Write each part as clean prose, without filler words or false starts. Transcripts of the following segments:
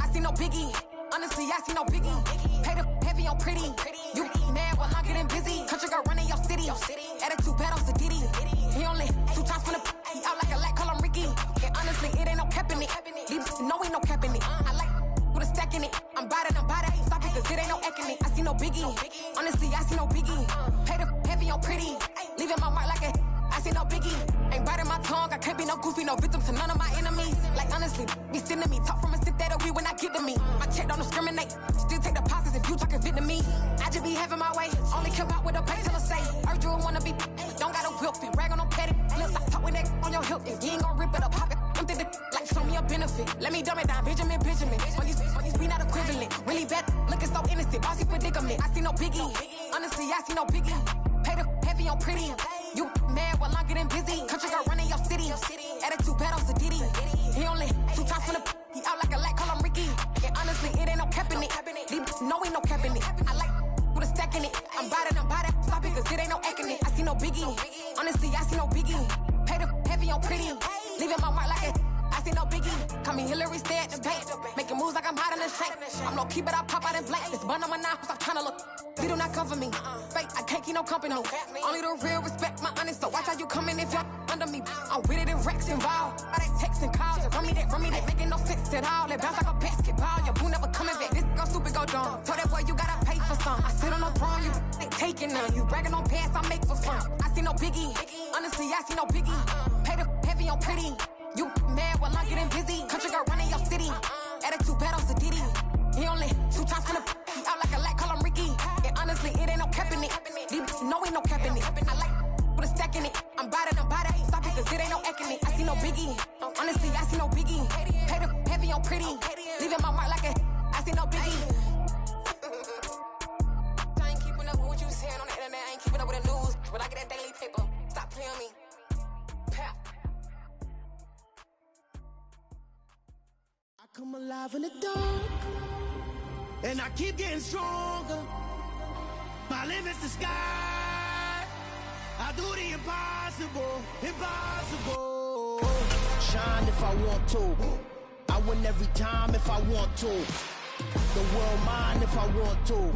I see no biggie. Honestly, I see no biggie. Pay the heavy on pretty. You mad while I'm getting busy. Country girl running your city. Attitude bad on Diddy. He only 2 times from the he out like a light, call him Ricky. And honestly, it ain't no cap in it. These no ain't no cap in it. I like with a stack in it. I'm bad. Stop it, cause it ain't no eck in it. I see no biggie. Honestly, I see no biggie. Pay the heavy on pretty. Leaving my mark like a I see no biggie. Ain't biting my tongue. I can't be no goofy, no victim to none of my enemies. Like honestly, be sending me talk from a stick that'll be when I get to me. My check don't discriminate. Still take deposits if you talking Vietnamese. I just be having my way. Only come out with a pay till I say. Urge you wanna be. Don't gotta whip it. Rag on no petty. Lips, I talk with that on your hip. If you ain't gon' rip it up, pop it. Empty the like show me a benefit. Let me dumb it down, Benjamin. All these be not equivalent. Really bad, looking so innocent. Bossy predicament. I see no biggie. Honestly, I see no biggie. Pay the heavy on pretty. You mad while I'm getting busy. Country girl running your city. Attitude bad on Diddy. He only 2 times from the he out like a light, call him Ricky. And honestly, it ain't no cap in it. No ain't no cap in it. I like with a stack in it. I'm bad. Stop it, cause it ain't no eck in it. I see no biggie. Honestly, I see no biggie. Pay the heavy on pretty. Leaving my mark like a I see no biggie. Call me Hillary, stay at the bank. Making moves like I'm hot in the shank. I'm low key, but I pop out in blank. This bun on my knife, stop trying to look. They do not come for me. Fake, I can't keep no company. Only the real respect my honest. So watch how you coming if you're under me. I'm with it and Rex involved. All they text and calls. Run me that making no sense at all. They bounce like a basketball. Your boo never coming back. This go stupid, go dumb. Told that boy you gotta pay for some. I sit on the throne, you ain't taking none. You bragging on pants, I make for fun. I see no biggie. Honestly, I see no biggie. Pay the heavy on pretty. You mad while I'm getting busy. Country girl running your city. Attitude bad on Diddy. He only 2 times from the he out like a light, call him Ricky. And honestly, it ain't no cap in it. No ain't no cap in it. I like with a stack in it. I'm bad. Stop it, cause it ain't no eck in it. I see no biggie. Honestly, I see no biggie. Pay the heavy on pretty. Leaving my mark like a I see no biggie. I ain't keeping up with what you saying on the internet. I ain't keeping up with the news. But I get that daily paper. Stop playing me. Pap. I come alive in the dark, and I keep getting stronger. My limit's the sky. I do the impossible. Shine if I want to. I win every time if I want to. The world mine if I want to.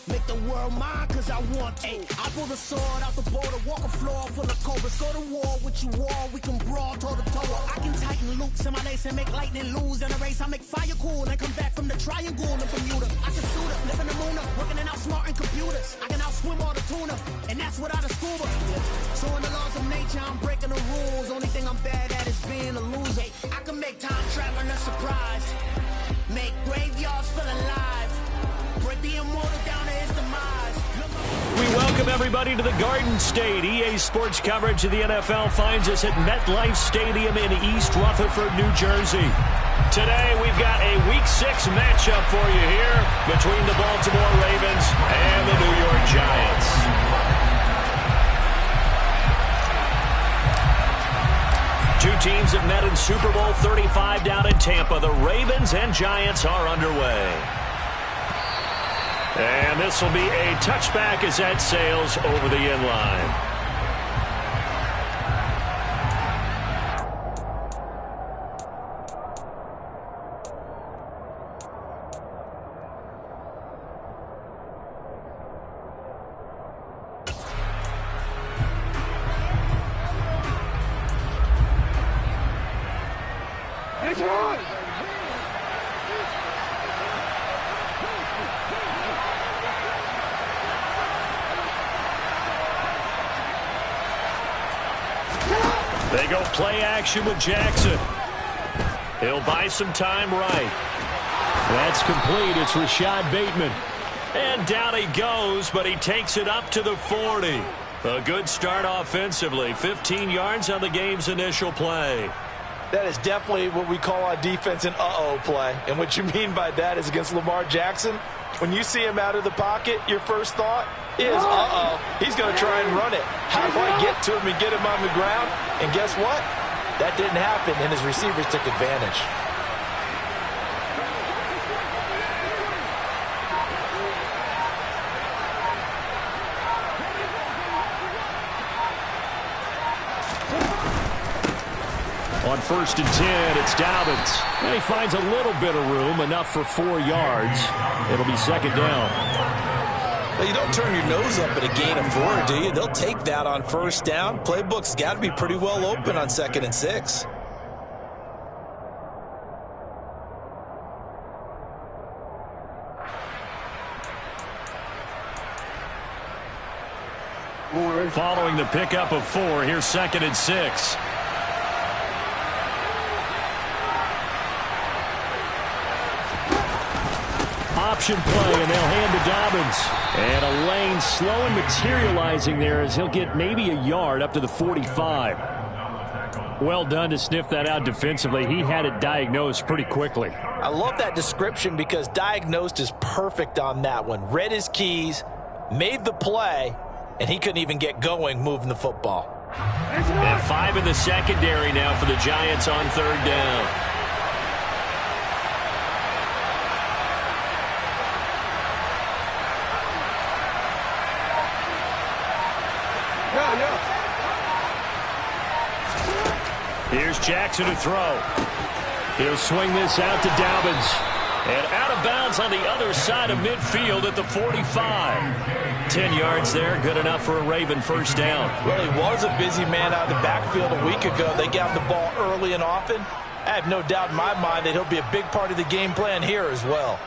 Make the world mine cause I want to. Ay, I pull the sword out the border, walk a floor full of cobras. Go to war with you all, we can brawl toe to toe. I can tighten loops in my lace and make lightning lose in a race. I make fire cool and come back from the triangle in Bermuda. I can suit up, live in the moon up, working and outsmarting computers. I can outswim all the tuna, and that's without a scuba. So in the laws of nature, I'm breaking the rules. Only thing I'm bad at is being a loser. I can make time traveling a surprise, make graveyards feel alive. Break the immortal down to his demise. We welcome everybody to the Garden State. EA Sports coverage of the NFL finds us at MetLife Stadium in East Rutherford, New Jersey. Today we've got a Week 6 matchup for you here between the Baltimore Ravens and the New York Giants. Two teams have met in Super Bowl 35 down in Tampa. The Ravens and Giants are underway. And this will be a touchback as that sails over the end line. It's on! They go play action with Jackson. He'll buy some time right. That's complete. It's Rashad Bateman. And down he goes, but he takes it up to the 40. A good start offensively. 15 yards on the game's initial play. That is definitely what we call on defense an uh-oh play. And what you mean by that is against Lamar Jackson, when you see him out of the pocket, your first thought is, uh-oh, he's going to try and run it. How do I get to him and get him on the ground? And guess what? That didn't happen, and his receivers took advantage. On 1st and 10, it's Dobbins. And he finds a little bit of room, enough for 4 yards. It'll be 2nd down. Well, you don't turn your nose up at a gain of 4, do you? They'll take that on 1st down. Playbook's got to be pretty well open on 2nd and 6. Following the pickup of 4, here's 2nd and 6. Option play, and they'll hand to Dobbins. And a lane slow and materializing there as he'll get maybe a yard up to the 45. Well done to sniff that out defensively. He had it diagnosed pretty quickly. I love that description because diagnosed is perfect on that one. Read his keys, made the play, and he couldn't even get going moving the football. And 5 in the secondary now for the Giants on 3rd down. Here's Jackson to throw. He'll swing this out to Dobbins. And out of bounds on the other side of midfield at the 45. 10 yards there, good enough for a Raven 1st down. Well, he was a busy man out of the backfield a week ago. They got the ball early and often. I have no doubt in my mind that he'll be a big part of the game plan here as well.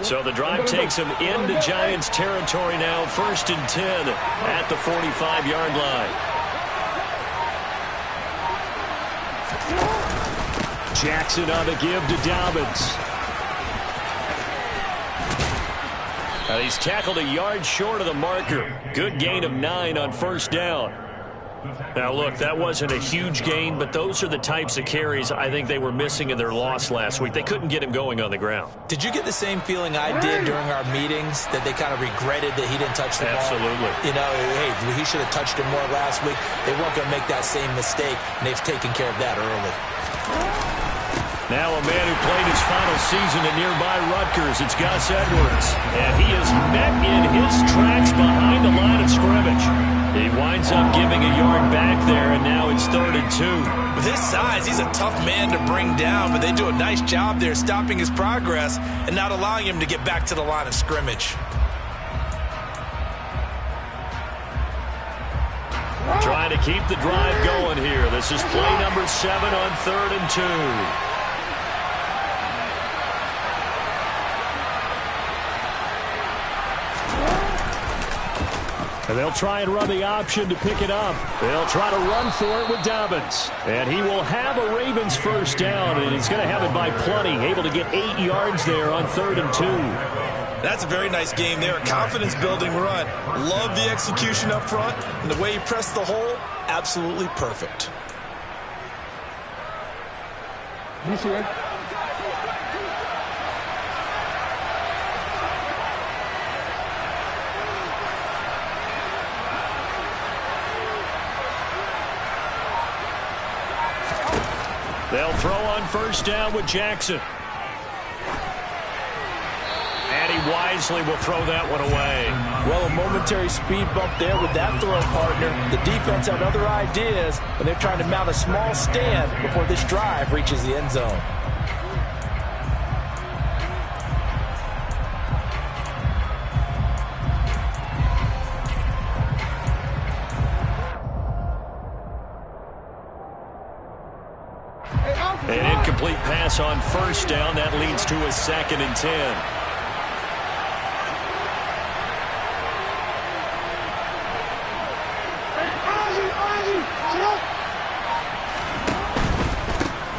So the drive takes him into Giants territory now. 1st and 10 at the 45-yard line. Jackson on the give to Dobbins. Now he's tackled a yard short of the marker. Good gain of 9 on 1st down. Now, look, that wasn't a huge gain, but those are the types of carries I think they were missing in their loss last week. They couldn't get him going on the ground. Did you get the same feeling I did during our meetings, that they kind of regretted that he didn't touch the ball? Absolutely. You know, hey, he should have touched it more last week. They weren't going to make that same mistake, and they've taken care of that early. Now a man who played his final season in nearby Rutgers, it's Gus Edwards. And he is met in his tracks behind the line of scrimmage. He winds up giving a yard back there, and now it's 3rd and 2. With his size, he's a tough man to bring down, but they do a nice job there stopping his progress and not allowing him to get back to the line of scrimmage. Trying to keep the drive going here. This is play number 7 on 3rd and 2. And they'll try and run the option to pick it up. They'll try to run for it with Dobbins. And he will have a Ravens 1st down, and he's going to have it by plenty. Able to get 8 yards there on 3rd and 2. That's a very nice game there. A confidence-building run. Love the execution up front. And the way he pressed the hole, absolutely perfect. They'll throw on 1st down with Jackson. And he wisely will throw that one away. Well, a momentary speed bump there with that throw partner. The defense had other ideas, and they're trying to mount a small stand before this drive reaches the end zone. An incomplete pass on 1st down. That leads to a 2nd and 10.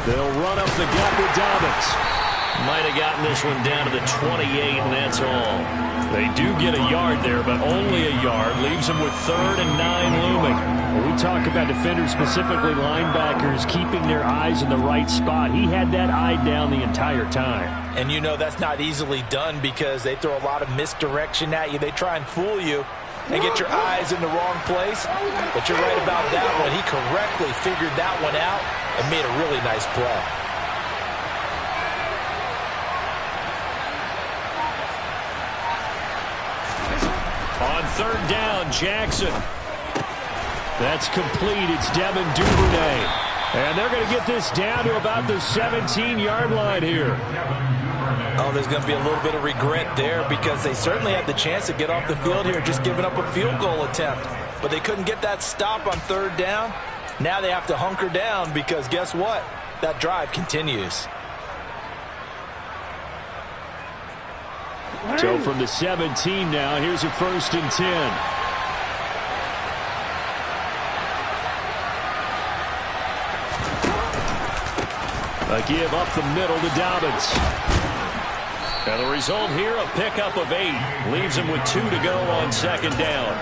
They'll run up the gut with Dobbins. Might have gotten this one down to the 28, and that's all. They do get a yard there, but only a yard. Leaves them with 3rd and 9 looming. When we talk about defenders, specifically linebackers, keeping their eyes in the right spot. He had that eye down the entire time. And you know that's not easily done because they throw a lot of misdirection at you. They try and fool you. and get your eyes in the wrong place. But you're right about that one. He correctly figured that one out and made a really nice play. On third down, Jackson. That's complete. It's Devin Duvernay. And they're going to get this down to about the 17-yard line here. Oh, there's going to be a little bit of regret there because they certainly had the chance to get off the field here, just giving up a field goal attempt. But they couldn't get that stop on third down. Now they have to hunker down because guess what? That drive continues. So from the 17 now, here's a 1st and 10. A give up the middle to Dobbins. And the result here, a pickup of 8. Leaves him with 2 to go on 2nd down.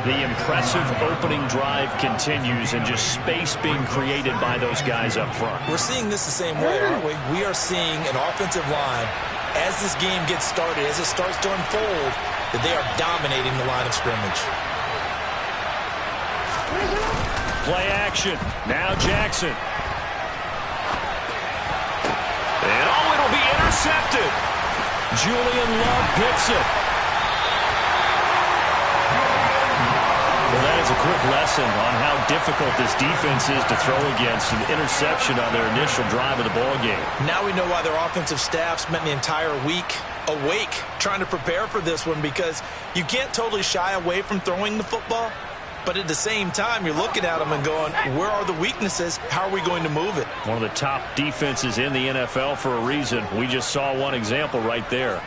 The impressive opening drive continues and just space being created by those guys up front. We're seeing this the same way, aren't we? We are seeing an offensive line, as this game gets started, as it starts to unfold, that they are dominating the line of scrimmage. Play action. Now Jackson. And oh, it'll be intercepted. Julian Love picks it. Well, that is a quick lesson on how difficult this defense is to throw against an interception on their initial drive of the ballgame. Now we know why their offensive staff spent the entire week awake trying to prepare for this one, because you can't totally shy away from throwing the football. But at the same time, you're looking at them and going, where are the weaknesses? How are we going to move it? One of the top defenses in the NFL for a reason. We just saw one example right there.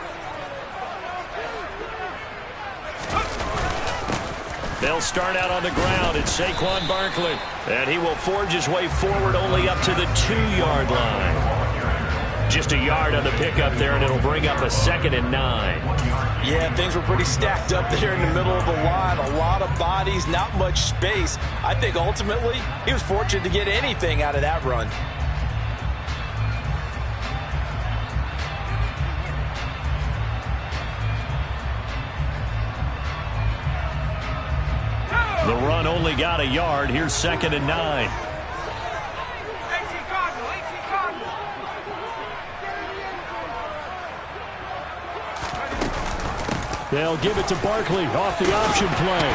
They'll start out on the ground. It's Saquon Barkley. And he will forge his way forward only up to the 2-yard line. Just a yard on the pickup there, and it'll bring up a 2nd and 9. Yeah, things were pretty stacked up there in the middle of the line. A lot of bodies, not much space. I think ultimately he was fortunate to get anything out of that run. The run only got a yard. Here's 2nd and 9. They'll give it to Barkley off the option play.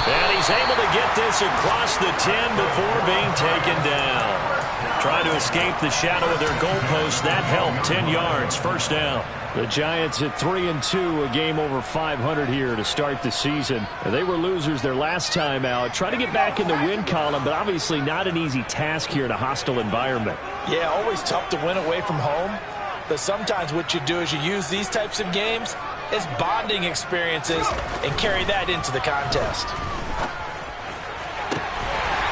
And he's able to get this across the 10 before being taken down. Trying to escape the shadow of their goalpost. That helped. 10 yards. 1st down. The Giants at 3-2, a game over 500 here to start the season. They were losers their last time out. Try to get back in the win column, but obviously not an easy task here in a hostile environment. Yeah, always tough to win away from home. But sometimes what you do is you use these types of games as bonding experiences and carry that into the contest.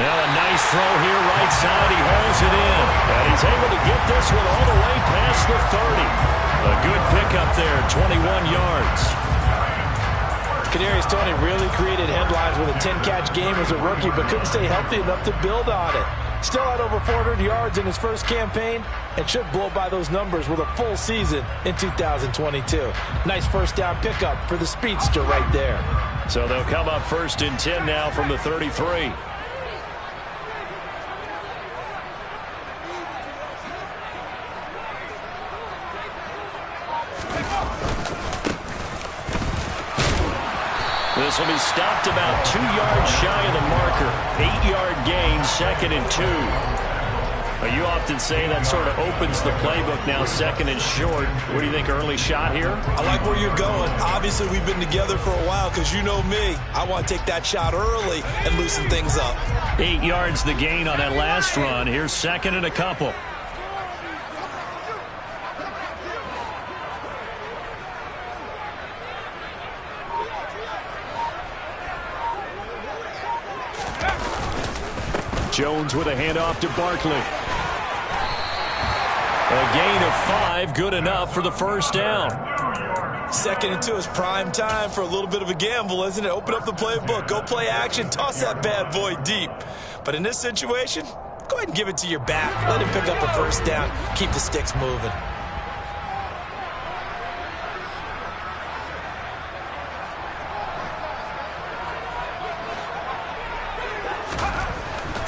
Now a nice throw here right side. He hauls it in. And he's able to get this one all the way past the 30. A good pickup there, 21 yards. Kadarius Toney really created headlines with a 10-catch game as a rookie, but couldn't stay healthy enough to build on it. Still had over 400 yards in his first campaign and should blow by those numbers with a full season in 2022. Nice 1st down pickup for the speedster right there. So they'll come up 1st and 10 now from the 33. This will be stopped about 2 yards shy of the marker. 8-yard gain, 2nd and 2. You often say that sort of opens the playbook now, 2nd and short. What do you think, early shot here? I like where you're going. Obviously, we've been together for a while because you know me. I want to take that shot early and loosen things up. 8 yards the gain on that last run. Here's 2nd and a couple. Jones with a handoff to Barkley. A gain of 5, good enough for the 1st down. 2nd and 2 is prime time for a little bit of a gamble, isn't it? Open up the playbook, go play action, toss that bad boy deep. But in this situation, go ahead and give it to your back. Let him pick up a 1st down, keep the sticks moving.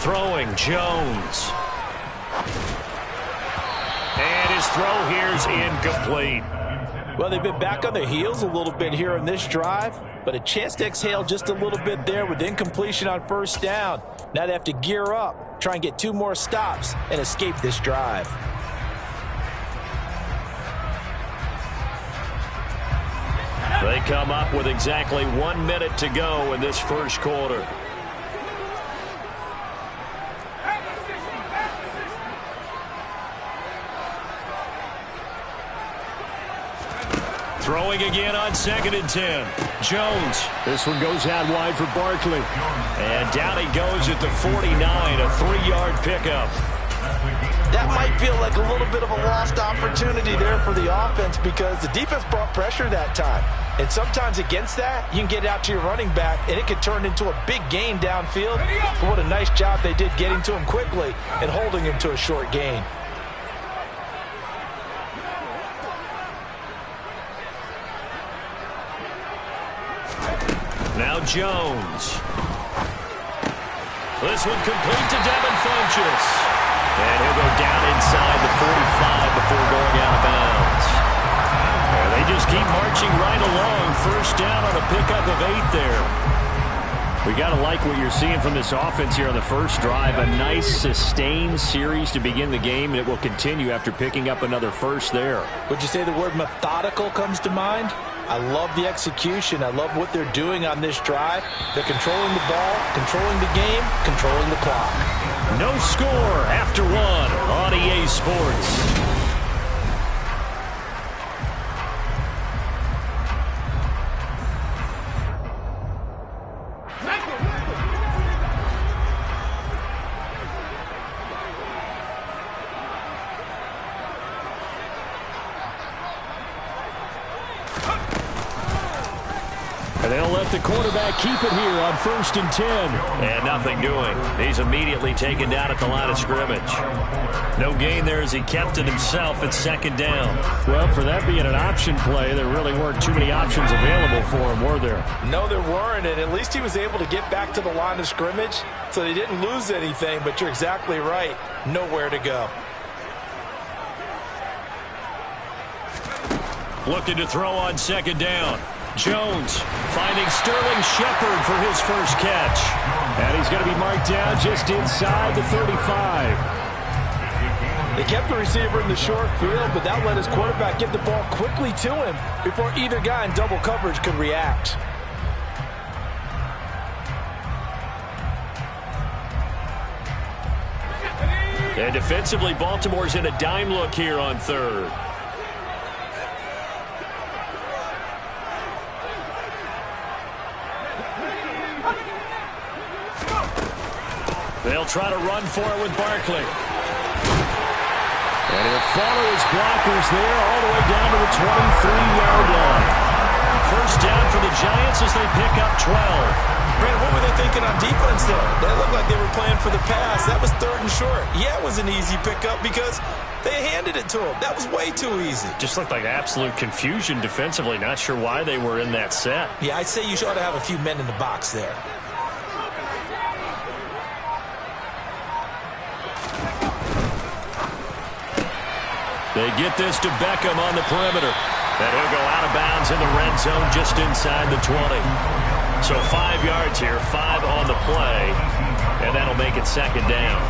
throwing, Jones. And his throw here is incomplete. Well, they've been back on their heels a little bit here on this drive, but a chance to exhale just a little bit there with incompletion on first down. Now they have to gear up, try and get 2 more stops, and escape this drive. They come up with exactly 1 minute to go in this first quarter. Throwing again on 2nd and 10. Jones. This one goes out wide for Barkley. And down he goes at the 49, a 3-yard pickup. That might feel like a little bit of a lost opportunity there for the offense because the defense brought pressure that time. And sometimes against that, you can get out to your running back, and it could turn into a big gain downfield. But what a nice job they did getting to him quickly and holding him to a short gain. Now Jones. This one complete to Devin Funchess. And he'll go down inside the 45 before going out of bounds. And they just keep marching right along. First down on a pickup of 8 there. We got to like what you're seeing from this offense here on the first drive. A nice sustained series to begin the game, and it will continue after picking up another first there. Would you say the word methodical comes to mind? I love the execution. I love what they're doing on this drive. They're controlling the ball, controlling the game, controlling the clock. No score after 1 on EA Sports. And they'll let the quarterback keep it here on 1st and 10. And nothing doing. He's immediately taken down at the line of scrimmage. No gain there as he kept it himself at 2nd down. Well, for that being an option play, there really weren't too many options available for him, were there? No, there weren't, and at least he was able to get back to the line of scrimmage, so they didn't lose anything, but you're exactly right. Nowhere to go. Looking to throw on 2nd down. Jones finding Sterling Shepard for his first catch. And he's going to be marked down just inside the 35. They kept the receiver in the short field, but that let his quarterback get the ball quickly to him before either guy in double coverage could react. And defensively, Baltimore's in a dime look here on 3rd. They'll try to run for it with Barkley. And he'll follow his blockers there all the way down to the 23-yard line. First down for the Giants as they pick up 12. Brandon, what were they thinking on defense there? They looked like they were playing for the pass. That was 3rd and short. Yeah, it was an easy pickup because they handed it to him. That was way too easy. Just looked like absolute confusion defensively. Not sure why they were in that set. Yeah, I'd say you ought to have a few men in the box there. They get this to Beckham on the perimeter. And he'll go out of bounds in the red zone just inside the 20. So 5 yards here, 5 on the play. And that'll make it 2nd down.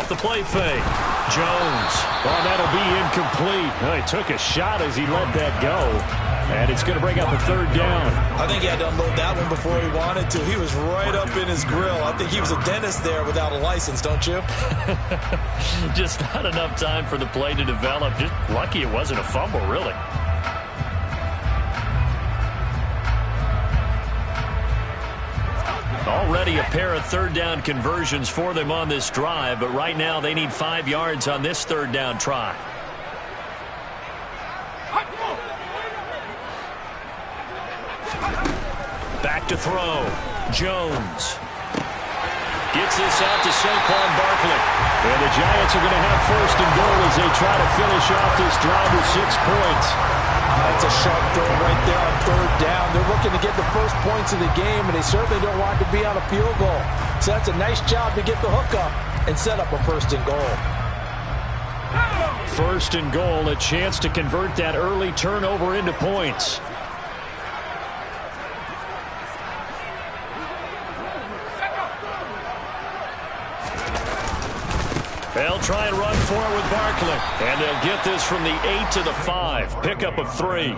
The play fake. Jones. Oh, that'll be incomplete. Oh, he took a shot as he let that go. And it's going to bring up a 3rd down. I think he had to unload that one before he wanted to. He was right up in his grill. I think he was a dentist there without a license, don't you? Just not enough time for the play to develop. Just lucky it wasn't a fumble, really. Already a pair of third-down conversions for them on this drive, but right now they need 5 yards on this third-down try. Back to throw. Jones gets this out to Saquon Barkley. And the Giants are going to have first and goal as they try to finish off this drive with 6 points. That's a sharp throw right there on third down. They're looking to get the first points of the game, and they certainly don't want to be on a field goal. So that's a nice job to get the hook up and set up a first and goal. First and goal, a chance to convert that early turnover into points. They'll try and run for it with Barkley. And they'll get this from the 8 to the 5. Pickup of 3.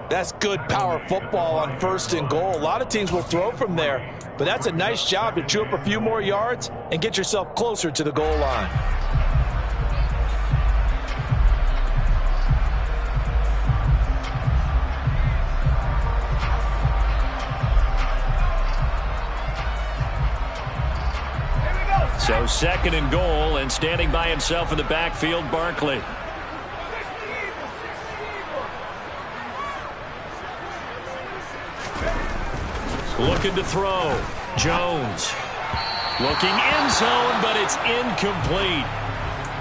That's good power football on first and goal. A lot of teams will throw from there, but that's a nice job to chew up a few more yards and get yourself closer to the goal line. So second and goal, and standing by himself in the backfield, Barkley. Looking to throw. Jones. Looking end zone, but it's incomplete.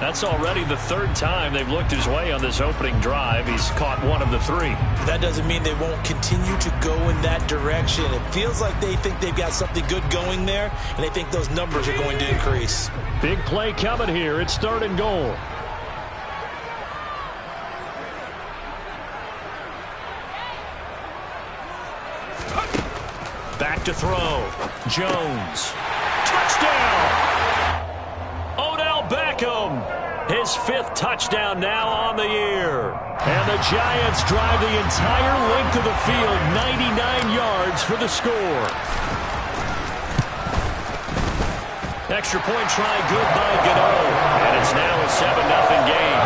That's already the 3rd time they've looked his way on this opening drive. He's caught 1 of the 3. That doesn't mean they won't continue to go in that direction. It feels like they think they've got something good going there, and they think those numbers are going to increase. Big play coming here. It's 3rd and goal. Back to throw. Jones. Touchdown! Odell Beckham. His 5th touchdown now on the year. And the Giants drive the entire length of the field, 99 yards for the score. Extra point try good by Gano. And it's now a 7-0 game.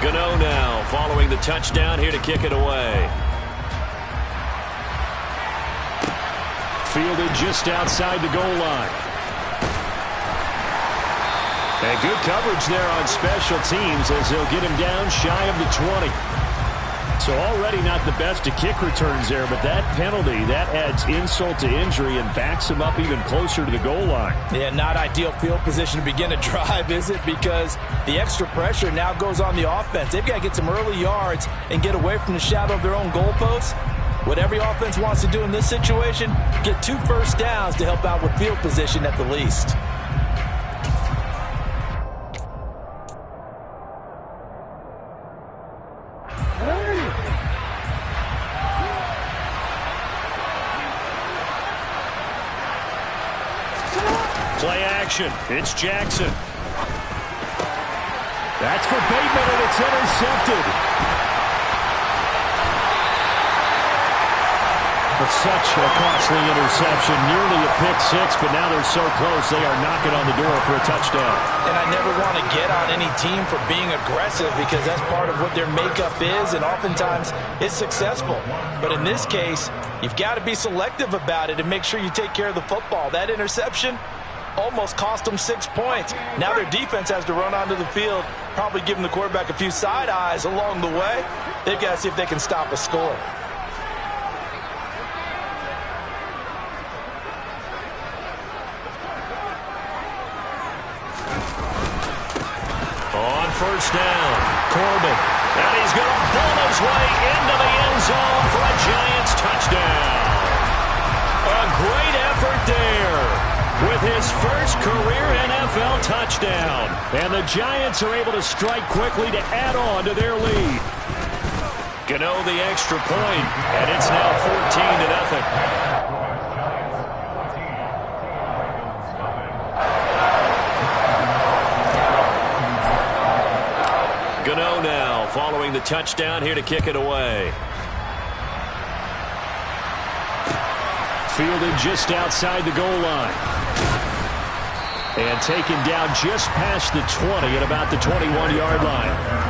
Gano now following the touchdown here to kick it away. Fielded just outside the goal line. And good coverage there on special teams as they'll get him down shy of the 20. So already not the best to kick returns there, but that penalty, that adds insult to injury and backs him up even closer to the goal line. Yeah, not ideal field position to begin a drive, is it? Because the extra pressure now goes on the offense. They've got to get some early yards and get away from the shadow of their own goalposts. What every offense wants to do in this situation, get 2 first downs to help out with field position at the least. Play action. It's Jackson. That's for Bateman, and it's intercepted. But such a costly interception. Nearly a pick-6, but now they're so close they are knocking on the door for a touchdown. And I never want to get on any team for being aggressive because that's part of what their makeup is, and oftentimes it's successful. But in this case, you've got to be selective about it and make sure you take care of the football. That interception almost cost them 6 points. Now their defense has to run onto the field, probably giving the quarterback a few side eyes along the way. They've got to see if they can stop a score. On first down, Corbin. And he's going to pull his way into the end zone for a Giants touchdown. A great effort there with his first career NFL touchdown. And the Giants are able to strike quickly to add on to their lead. Gano the extra point, and it's now 14-0. Gano now following the touchdown here to kick it away. Fielded just outside the goal line. And taken down just past the 20 at about the 21-yard line.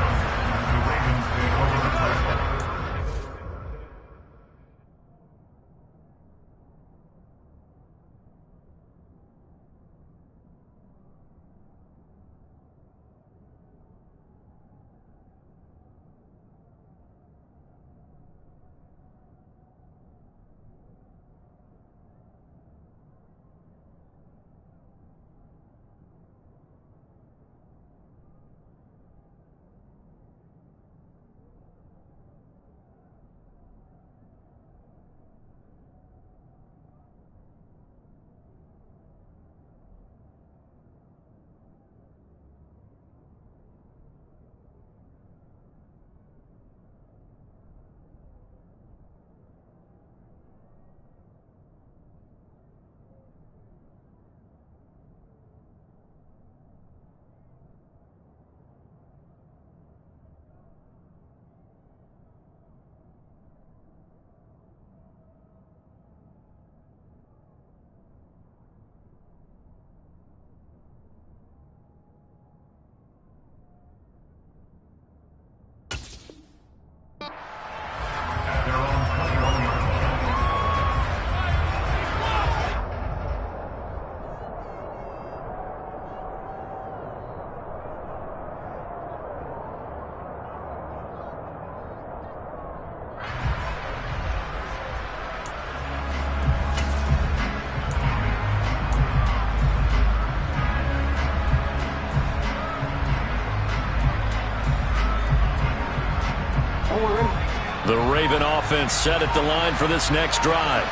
The Raven offense set at the line for this next drive.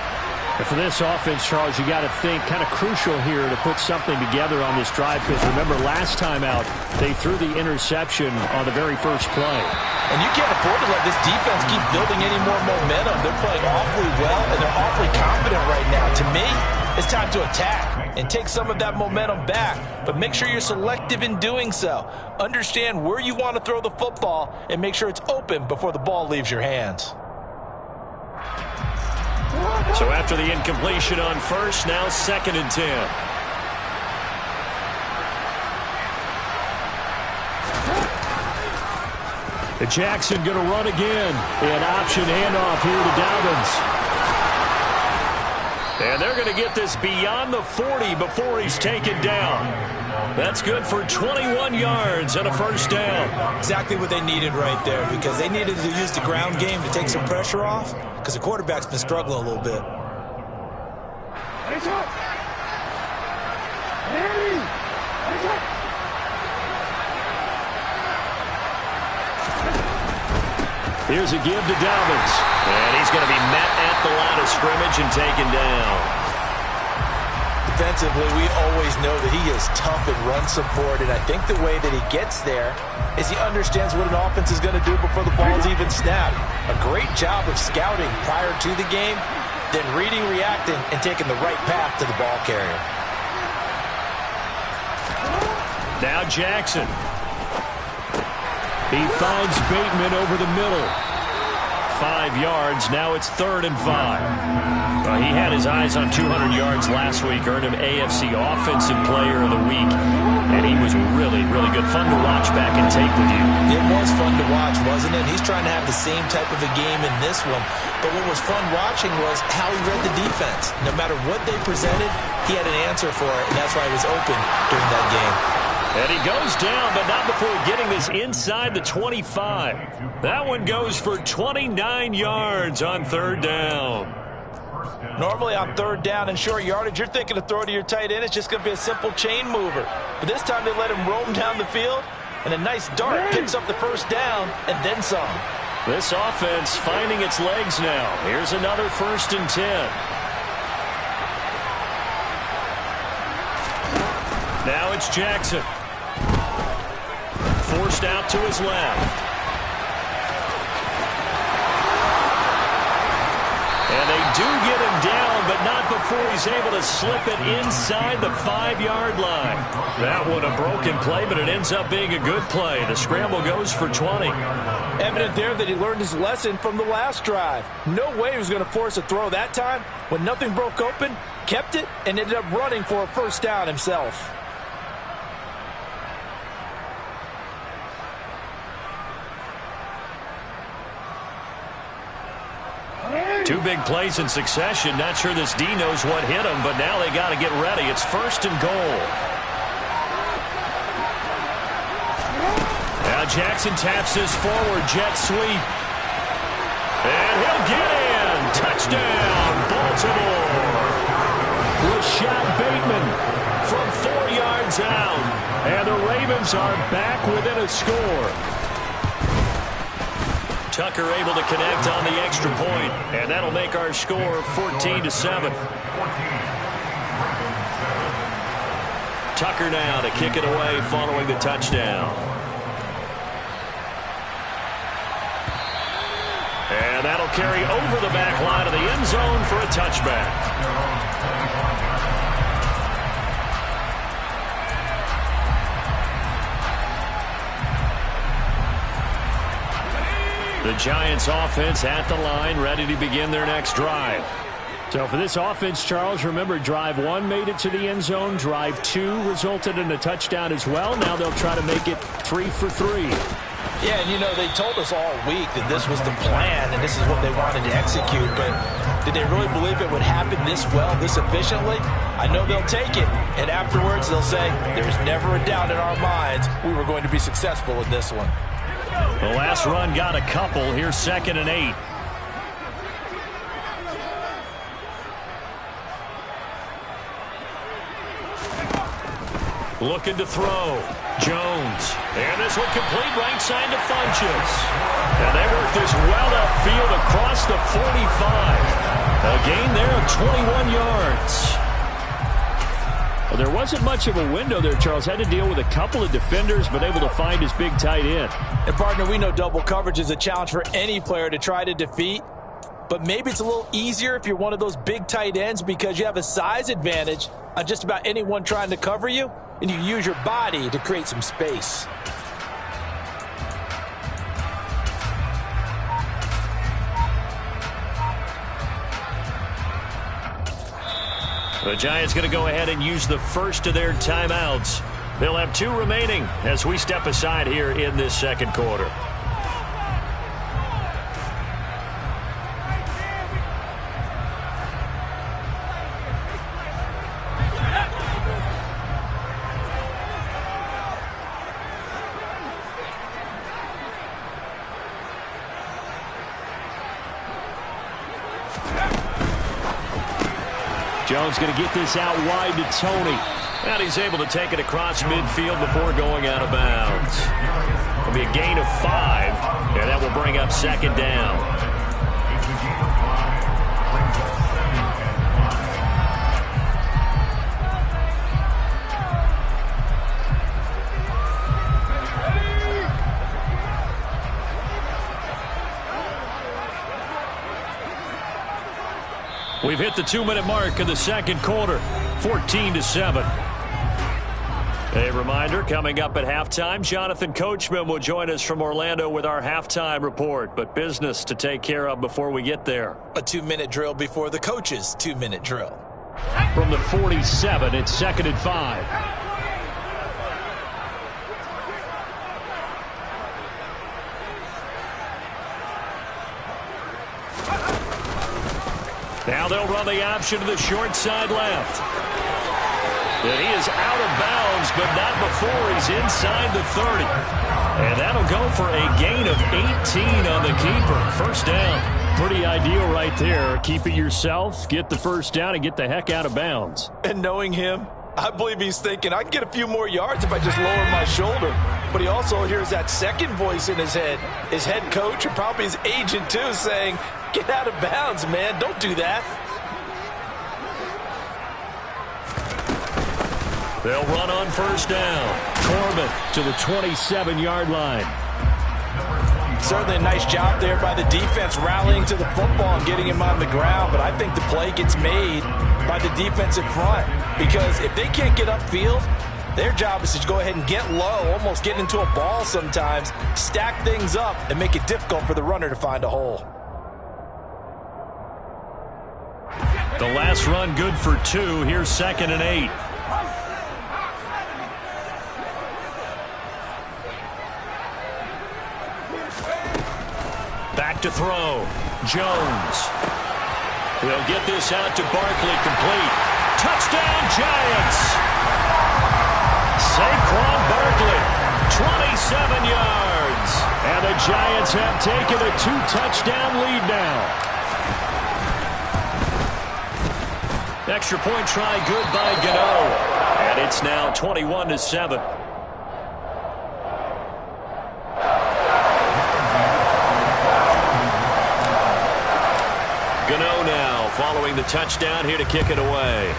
And for this offense, Charles, you got to think kind of crucial here to put something together on this drive, because remember last time out they threw the interception on the very first play. And you can't afford to let this defense keep building any more momentum. They're playing awfully well, and they're awfully confident right now. To me, it's time to attack and take some of that momentum back. But make sure you're selective in doing so. Understand where you want to throw the football and make sure it's open before the ball leaves your hands. So after the incompletion on first, now 2nd and 10. And Jackson going to run again. An option handoff here to Dobbins. And they're going to get this beyond the 40 before he's taken down. That's good for 21 yards and a first down. Exactly what they needed right there, because they needed to use the ground game to take some pressure off, because the quarterback's been struggling a little bit. Here's a give to Dobbins. And he's going to be met at the line of scrimmage and taken down. Defensively, we always know that he is tough in run support, and I think the way that he gets there is he understands what an offense is going to do before the ball's even snapped. A great job of scouting prior to the game, then reading, reacting, and taking the right path to the ball carrier. Now Jackson. He finds Bateman over the middle. 5 yards. Now it's 3rd and 5. He had his eyes on 200 yards last week, earned him AFC Offensive Player of the Week, and he was really, really good. Fun to watch back and tape with you. It was fun to watch, wasn't it? He's trying to have the same type of a game in this one, but what was fun watching was how he read the defense. No matter what they presented, he had an answer for it, and that's why he was open during that game. And he goes down, but not before getting this inside the 25. That one goes for 29 yards on 3rd down. Normally on 3rd down and short yardage, you're thinking of throw to your tight end. It's just going to be a simple chain mover. But this time they let him roam down the field, and a nice dart picks up the first down and then some. This offense finding its legs now. Here's another 1st and 10. Now it's Jackson. Forced out to his left. And they do get him down, but not before he's able to slip it inside the 5-yard line. That one a broken play, but it ends up being a good play. The scramble goes for 20. Evident there that he learned his lesson from the last drive. No way he was going to force a throw that time. When nothing broke open, kept it, and ended up running for a first down himself. Two big plays in succession. Not sure this D knows what hit him, but now they got to get ready. It's 1st and goal. Now Jackson taps this forward jet sweep. And he'll get in. Touchdown, Baltimore. Rzsl Bateman from 4 yards out. And the Ravens are back within a score. Tucker able to connect on the extra point, and that'll make our score 14-7. Tucker now to kick it away following the touchdown. And that'll carry over the back line of the end zone for a touchback. The Giants offense at the line, ready to begin their next drive. So for this offense, Charles, remember drive 1 made it to the end zone. Drive 2 resulted in a touchdown as well. Now they'll try to make it 3 for 3. Yeah, and you know, they told us all week that this was the plan and this is what they wanted to execute, but did they really believe it would happen this well, this efficiently? I know they'll take it, and afterwards they'll say, there's never a doubt in our minds we were going to be successful in this one. The last run got a couple. Here's 2nd and 8. Looking to throw. Jones. And this one complete right side to Funchess. And they work this well upfield across the 45. A gain there of 21 yards. Well, there wasn't much of a window there, Charles. Had to deal with a couple of defenders, but able to find his big tight end. And, partner, we know double coverage is a challenge for any player to try to defeat. But maybe it's a little easier if you're one of those big tight ends because you have a size advantage on just about anyone trying to cover you, and you use your body to create some space. The Giants going to go ahead and use the first of their timeouts. They'll have 2 remaining as we step aside here in this second quarter. Jones going to get this out wide to Tony. And he's able to take it across midfield before going out of bounds. It'll be a gain of 5, and that will bring up 2nd down. We've hit the 2-minute mark of the second quarter, 14-7. A reminder, coming up at halftime, Jonathan Coachman will join us from Orlando with our halftime report, but business to take care of before we get there. A 2-minute drill before the coach's 2-minute drill. From the 47, it's 2nd and 5. Now they'll run the option to the short side left. And he is out of bounds, but not before he's inside the 30. And that'll go for a gain of 18 on the keeper. First down. Pretty ideal right there. Keep it yourself, get the first down, and get the heck out of bounds. And knowing him, I believe he's thinking, I can get a few more yards if I just lower my shoulder. But he also hears that second voice in his head, his head coach and probably his agent too, saying, get out of bounds, man. Don't do that. They'll run on first down. Corbin to the 27-yard line. Certainly a nice job there by the defense rallying to the football and getting him on the ground. But I think the play gets made by the defensive front because if they can't get upfield, their job is to go ahead and get low, almost get into a ball sometimes, stack things up, and make it difficult for the runner to find a hole. The last run good for 2. Here's 2nd and 8. Back to throw. Jones. They'll get this out to Barkley, complete. Touchdown, Giants! Saquon Barkley, 27 yards. And the Giants have taken a 2-touchdown lead now. Extra point try good by Gano. And it's now 21-7. Gano now following the touchdown here to kick it away.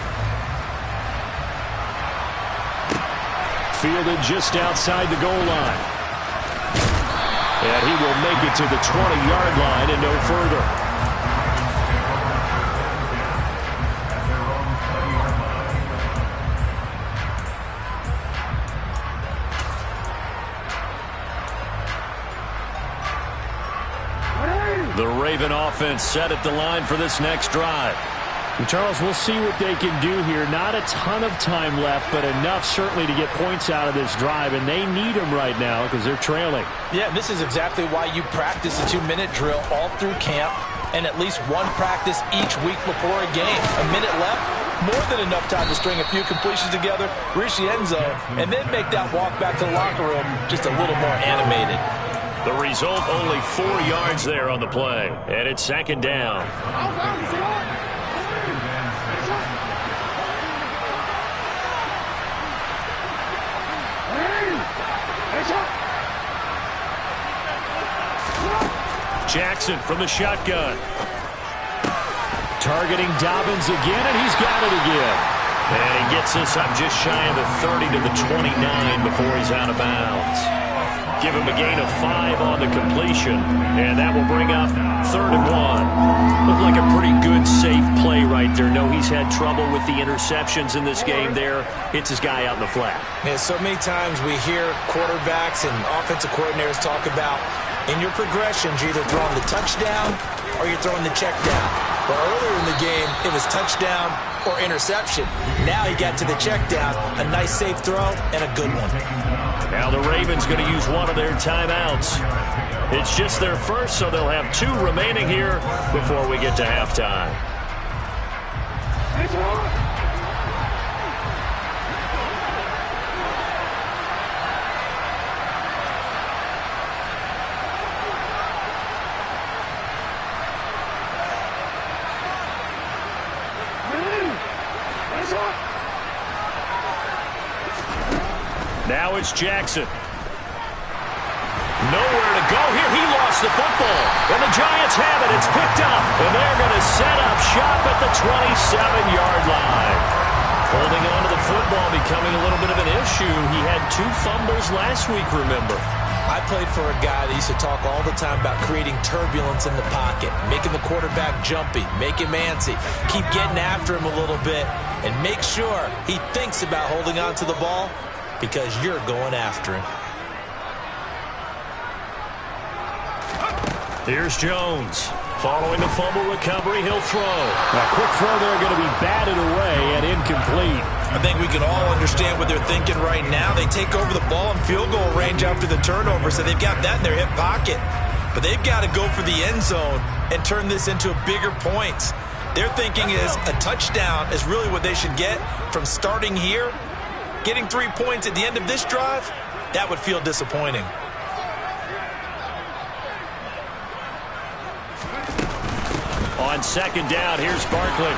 Fielded just outside the goal line. And he will make it to the 20-yard line and no further. The Raven offense set at the line for this next drive. And Charles, we'll see what they can do here. Not a ton of time left, but enough certainly to get points out of this drive, and they need them right now because they're trailing. Yeah, this is exactly why you practice a 2-minute drill all through camp and at least one practice each week before a game. A minute left, more than enough time to string a few completions together, reach the end zone, and then make that walk back to the locker room just a little more animated. The result, only 4 yards there on the play. And it's second down. Jackson from the shotgun. Targeting Dobbins again, and he's got it again. And he gets us up just shy of the 30 to the 29 before he's out of bounds. Give him a gain of 5 on the completion, and that will bring up 3rd and 1. Looked like a pretty good, safe play right there. No, he's had trouble with the interceptions in this game there. Hits his guy out in the flat. Yeah, so many times we hear quarterbacks and offensive coordinators talk about in your progressions, you're either throwing the touchdown or you're throwing the check down. But earlier in the game, it was touchdown or interception. Now he got to the check down, a nice safe throw, and a good one. Now the Ravens going to use one of their timeouts. It's just their first, so they'll have 2 remaining here before we get to halftime. Now it's Jackson. Nowhere to go here. He lost the football. And the Giants have it. It's picked up. And they're going to set up shop at the 27-yard line. Holding on to the football becoming a little bit of an issue. He had 2 fumbles last week, remember. I played for a guy that used to talk all the time about creating turbulence in the pocket, making the quarterback jumpy, make him antsy, keep getting after him a little bit, and make sure he thinks about holding on to the ball because you're going after him. Here's Jones. Following the fumble recovery, he'll throw. A quick throw there going to be batted away and incomplete. I think we can all understand what they're thinking right now. They take over the ball in field goal range after the turnover, so they've got that in their hip pocket. But they've got to go for the end zone and turn this into a bigger point. Their thinking is a touchdown is really what they should get from starting here. Getting 3 points at the end of this drive, that would feel disappointing. On second down, here's Barkley.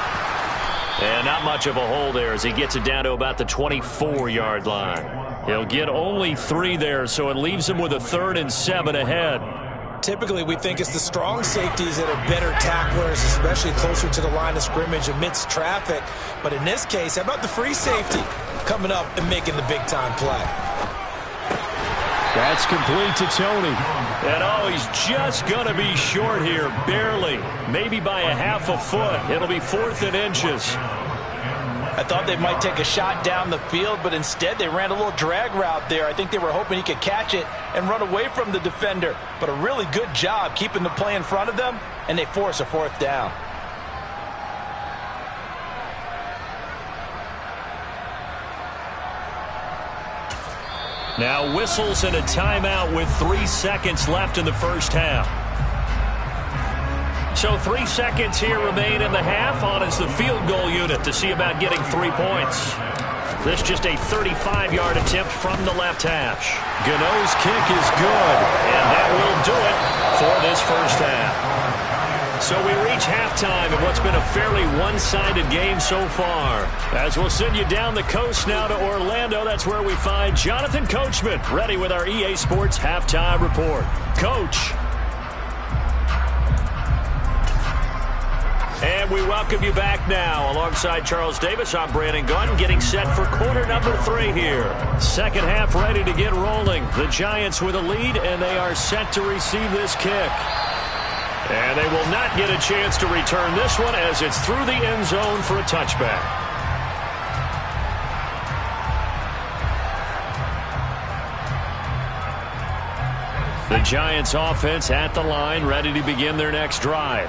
And not much of a hole there as he gets it down to about the 24-yard line. He'll get only 3 there, so it leaves him with a 3rd and 7 ahead. Typically, we think it's the strong safeties that are better tacklers, especially closer to the line of scrimmage amidst traffic. But in this case, how about the free safety coming up and making the big-time play? That's complete to Tony. And oh, he's just going to be short here, barely. Maybe by a half a foot. It'll be 4th and inches. I thought they might take a shot down the field, but instead they ran a little drag route there. I think they were hoping he could catch it and run away from the defender. But a really good job keeping the play in front of them, and they force a 4th down. Now whistles and a timeout with 3 seconds left in the first half. So 3 seconds here remain in the half. On is the field goal unit to see about getting 3 points. This just a 35-yard attempt from the left hash. Gano's kick is good, and that will do it for this first half. So we reach halftime in what's been a fairly one-sided game so far. As we'll send you down the coast now to Orlando, that's where we find Jonathan Coachman ready with our EA Sports Halftime Report. Coach. And we welcome you back now. Alongside Charles Davis, I'm Brandon Gunn, getting set for quarter number 3 here. Second half ready to get rolling. The Giants with a lead, and they are set to receive this kick. And they will not get a chance to return this one as it's through the end zone for a touchback. The Giants offense at the line, ready to begin their next drive.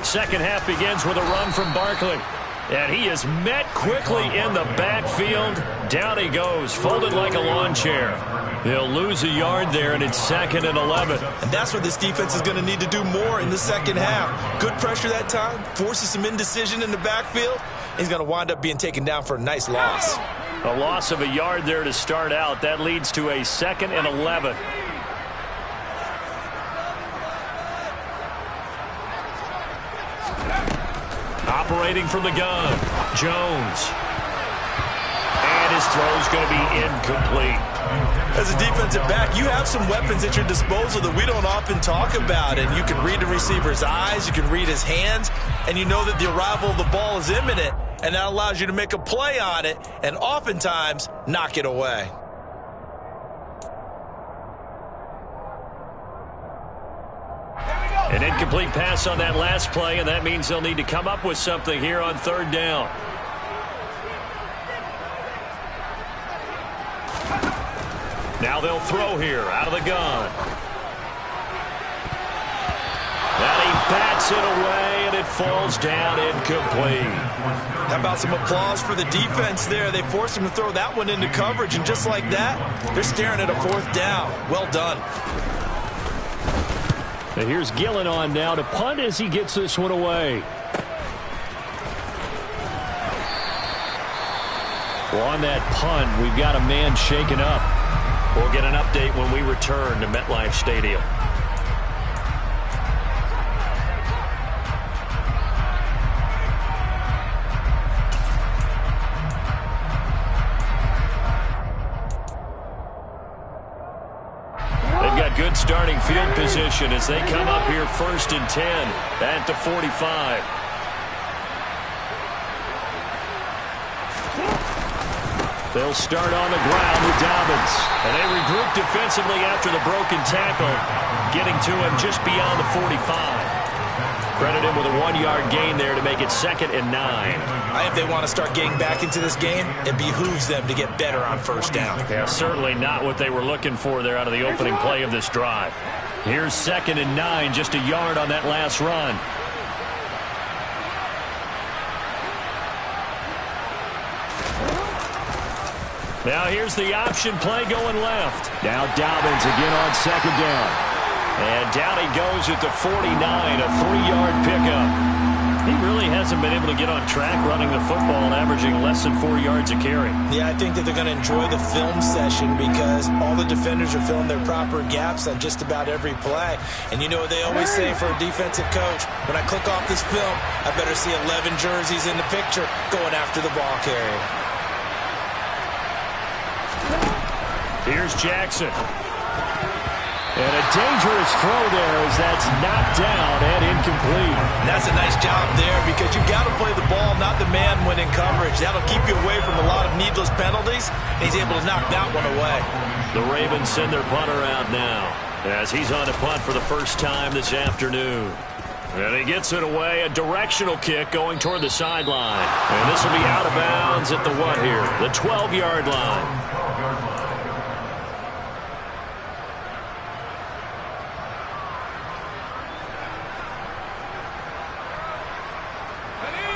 Second half begins with a run from Barkley. And he is met quickly in the backfield. Down he goes, folded like a lawn chair. They'll lose a yard there, and it's 2nd and 11. And that's what this defense is going to need to do more in the second half. Good pressure that time, forces some indecision in the backfield. He's going to wind up being taken down for a nice loss. A loss of a yard there to start out. That leads to a 2nd and 11. Operating from the gun, Jones. And his throw's going to be incomplete. As a defensive back, you have some weapons at your disposal that we don't often talk about. And you can read the receiver's eyes, you can read his hands, and you know that the arrival of the ball is imminent. And that allows you to make a play on it and oftentimes knock it away. An incomplete pass on that last play, and that means they'll need to come up with something here on 3rd down. Now they'll throw here out of the gun. And he bats it away, and it falls down incomplete. How about some applause for the defense there? They forced him to throw that one into coverage, and just like that, they're staring at a 4th down. Well done. And here's Gillen on now to punt as he gets this one away. Well, on that punt, we've got a man shaken up. We'll get an update when we return to MetLife Stadium. Good starting field position as they come up here 1st and 10 at the 45. They'll start on the ground with Dobbins. And they regroup defensively after the broken tackle, getting to him just beyond the 45. Credit him with a 1-yard gain there to make it 2nd and 9. I think they want to start getting back into this game. It behooves them to get better on 1st down. Yeah, certainly not what they were looking for there out of the opening play of this drive. Here's 2nd and 9, just a yard on that last run. Now here's the option play going left. Now Dobbins again on 2nd down. And down he goes at the 49, a 3-yard pickup. He really hasn't been able to get on track running the football, averaging less than 4 yards a carry. Yeah, I think that they're going to enjoy the film session because all the defenders are filling their proper gaps on just about every play. And you know what they always say for a defensive coach? When I click off this film, I better see 11 jerseys in the picture going after the ball carrier. Here's Jackson. And a dangerous throw there as that's knocked down and incomplete. That's a nice job there because you've got to play the ball, not the man when in coverage. That'll keep you away from a lot of needless penalties. And he's able to knock that one away. The Ravens send their punter out now as he's on to punt for the first time this afternoon. And he gets it away, a directional kick going toward the sideline. And this will be out of bounds at the what here? The 12-yard line.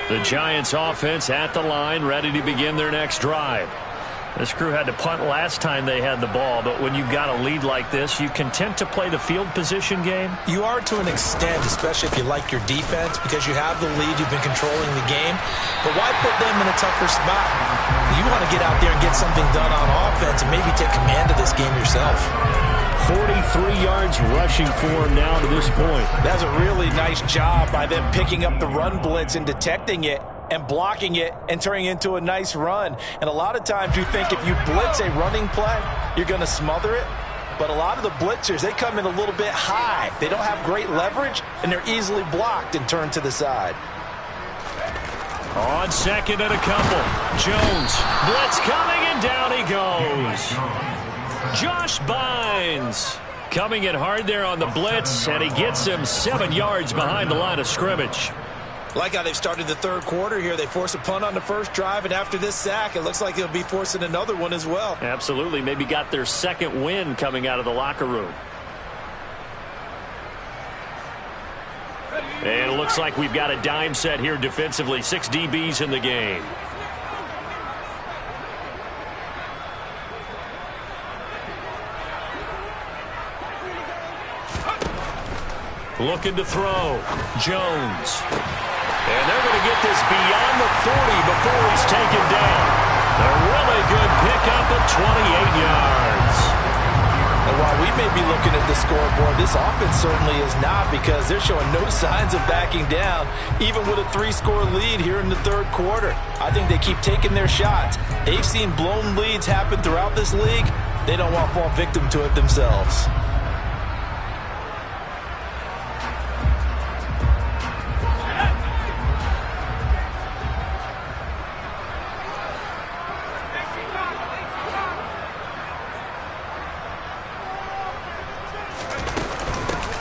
The Giants offense at the line, ready to begin their next drive. This crew had to punt last time they had the ball, but when you've got a lead like this, you content to play the field position game? You are to an extent, especially if you like your defense, because you have the lead, you've been controlling the game. But why put them in a tougher spot? You want to get out there and get something done on offense and maybe take command of this game yourself. 43 yards rushing for him now to this point. That's a really nice job by them picking up the run blitz and detecting it and blocking it and turning it into a nice run. And a lot of times you think if you blitz a running play, you're going to smother it. But a lot of the blitzers, they come in a little bit high. They don't have great leverage, and they're easily blocked and turned to the side. On second and a couple. Jones, blitz coming, and down he goes. Josh Bynes coming in hard there on the blitz, and he gets him 7 yards behind the line of scrimmage. Like how they've started the third quarter here. They force a punt on the first drive, and after this sack, it looks like they'll be forcing another one as well. Absolutely. Maybe got their second win coming out of the locker room. And it looks like we've got a dime set here defensively. 6 DBs in the game. Looking to throw. Jones. And they're going to get this beyond the 40 before he's taken down. A really good pickup of 28 yards. And while we may be looking at the scoreboard, this offense certainly is not, because they're showing no signs of backing down, even with a 3-score lead here in the third quarter. I think they keep taking their shots. They've seen blown leads happen throughout this league. They don't want to fall victim to it themselves.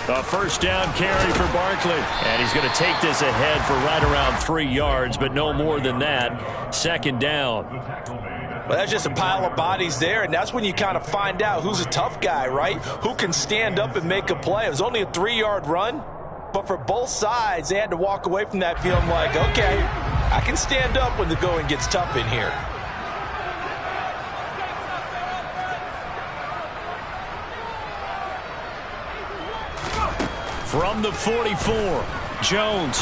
A first down carry for Barkley. And he's going to take this ahead for right around 3 yards, but no more than that. Second down. Well, that's just a pile of bodies there, and that's when you kind of find out who's a tough guy, right? Who can stand up and make a play. It was only a 3-yard run, but for both sides, they had to walk away from that feeling like, okay, I can stand up when the going gets tough in here. From the 44, Jones.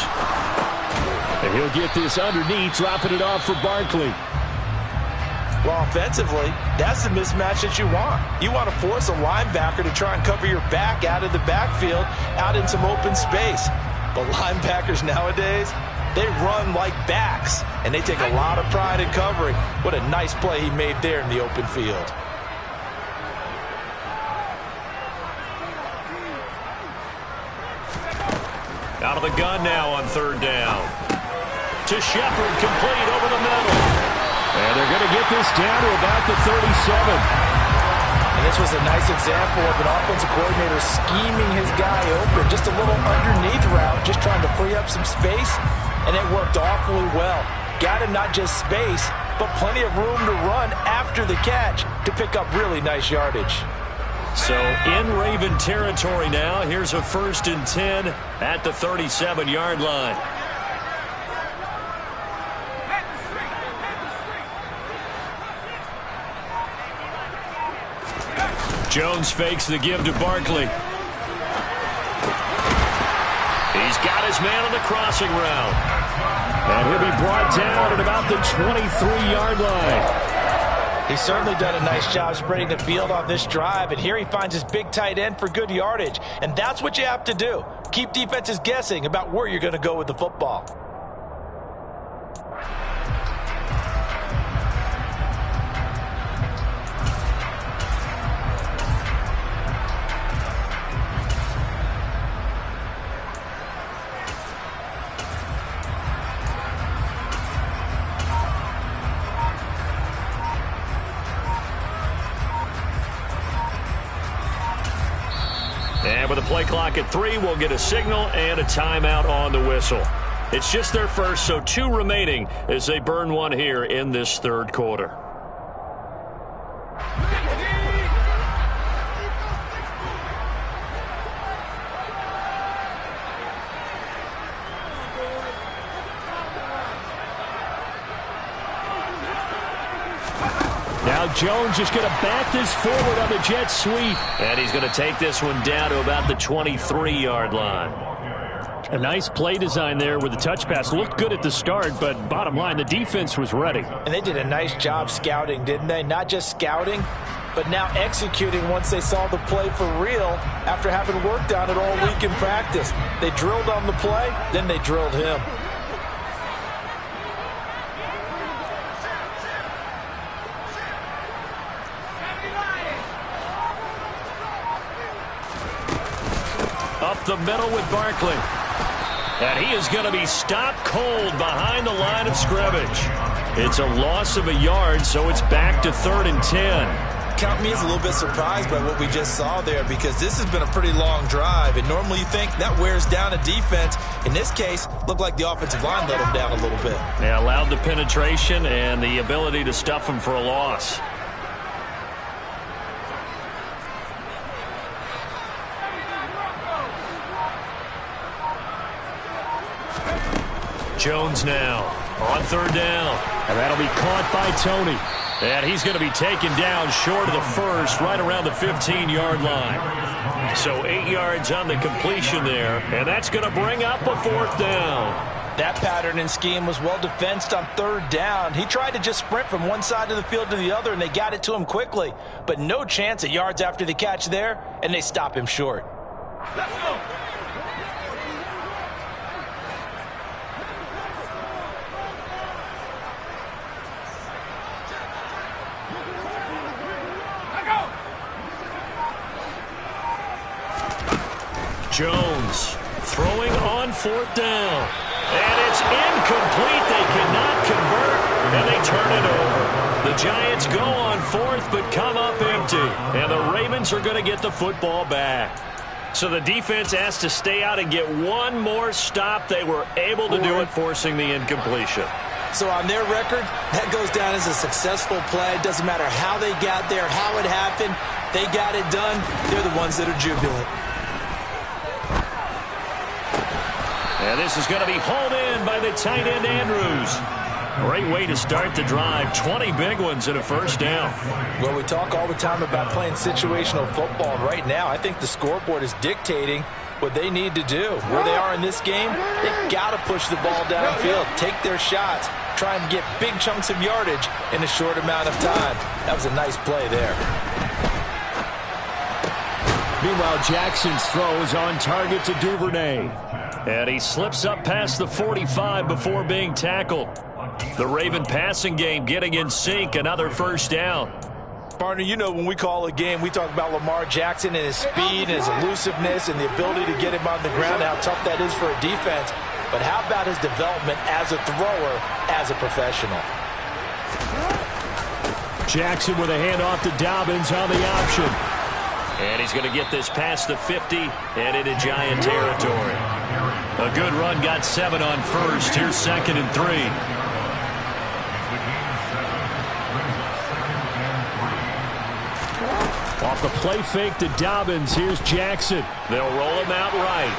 And he'll get this underneath, dropping it off for Barkley. Well, offensively, that's the mismatch that you want. You want to force a linebacker to try and cover your back out of the backfield, out in some open space. But linebackers nowadays, they run like backs, and they take a lot of pride in covering. What a nice play he made there in the open field. Out of the gun now on third down. To Shepard, complete over the middle. And they're going to get this down to about the 37. And this was a nice example of an offensive coordinator scheming his guy open. Just a little underneath route, just trying to free up some space. And it worked awfully well. Got him not just space, but plenty of room to run after the catch to pick up really nice yardage. So in Raven territory now. Here's a 1st and 10 at the 37-yard line. Jones fakes the give to Barkley. He's got his man on the crossing route. And he'll be brought down at about the 23-yard line. He's certainly done a nice job spreading the field on this drive, and here he finds his big tight end for good yardage. And that's what you have to do. Keep defenses guessing about where you're going to go with the football. And with a play clock at 3, we'll get a signal and a timeout on the whistle. It's just their first, so 2 remaining as they burn one here in this third quarter. Now Now Jones just going to back this forward on the jet sweep. And he's going to take this one down to about the 23-yard line. A nice play design there with the touch pass. Looked good at the start, but bottom line, the defense was ready. And they did a nice job scouting, didn't they? Not just scouting, but now executing once they saw the play for real after having worked on it all week in practice. They drilled on the play, then they drilled him. Up the middle with Barkley. And he is going to be stopped cold behind the line of scrimmage. It's a loss of a yard, so it's back to 3rd and 10. Count me as a little bit surprised by what we just saw there, because this has been a pretty long drive, and normally you think that wears down a defense. In this case, looked like the offensive line let them down a little bit. They allowed the penetration and the ability to stuff them for a loss. Jones now on 3rd down. And that'll be caught by Tony. And he's going to be taken down short of the first, right around the 15-yard line. So 8 yards on the completion there, and that's going to bring up a 4th down. That pattern and scheme was well defensed on 3rd down. He tried to just sprint from one side of the field to the other, and they got it to him quickly. But no chance at yards after the catch there, and they stop him short. Let's go. Jones throwing on 4th down. And it's incomplete. They cannot convert, and they turn it over. The Giants go on 4th but come up empty. And the Ravens are going to get the football back. So the defense has to stay out and get one more stop. They were able to do it, forcing the incompletion. So on their record, that goes down as a successful play. Doesn't matter how they got there, how it happened. They got it done. They're the ones that are jubilant. And this is going to be hauled in by the tight end, Andrews. Great way to start the drive. 20 big ones and a 1st down. Well, we talk all the time about playing situational football. And right now, I think the scoreboard is dictating what they need to do. Where they are in this game, they've got to push the ball downfield, take their shots, try and get big chunks of yardage in a short amount of time. That was a nice play there. Meanwhile, Jackson's throw is on target to Duvernay. And he slips up past the 45 before being tackled. The Raven passing game getting in sync, another 1st down. Partner, you know when we call a game, we talk about Lamar Jackson and his speed and his elusiveness and the ability to get him on the ground, how tough that is for a defense. But how about his development as a thrower, as a professional? Jackson with a handoff to Dobbins on the option. And he's going to get this past the 50 and into Giant territory. A good run, got 7 on 1st. Here's 2nd and 3. Off the play fake to Dobbins. Here's Jackson. They'll roll him out right.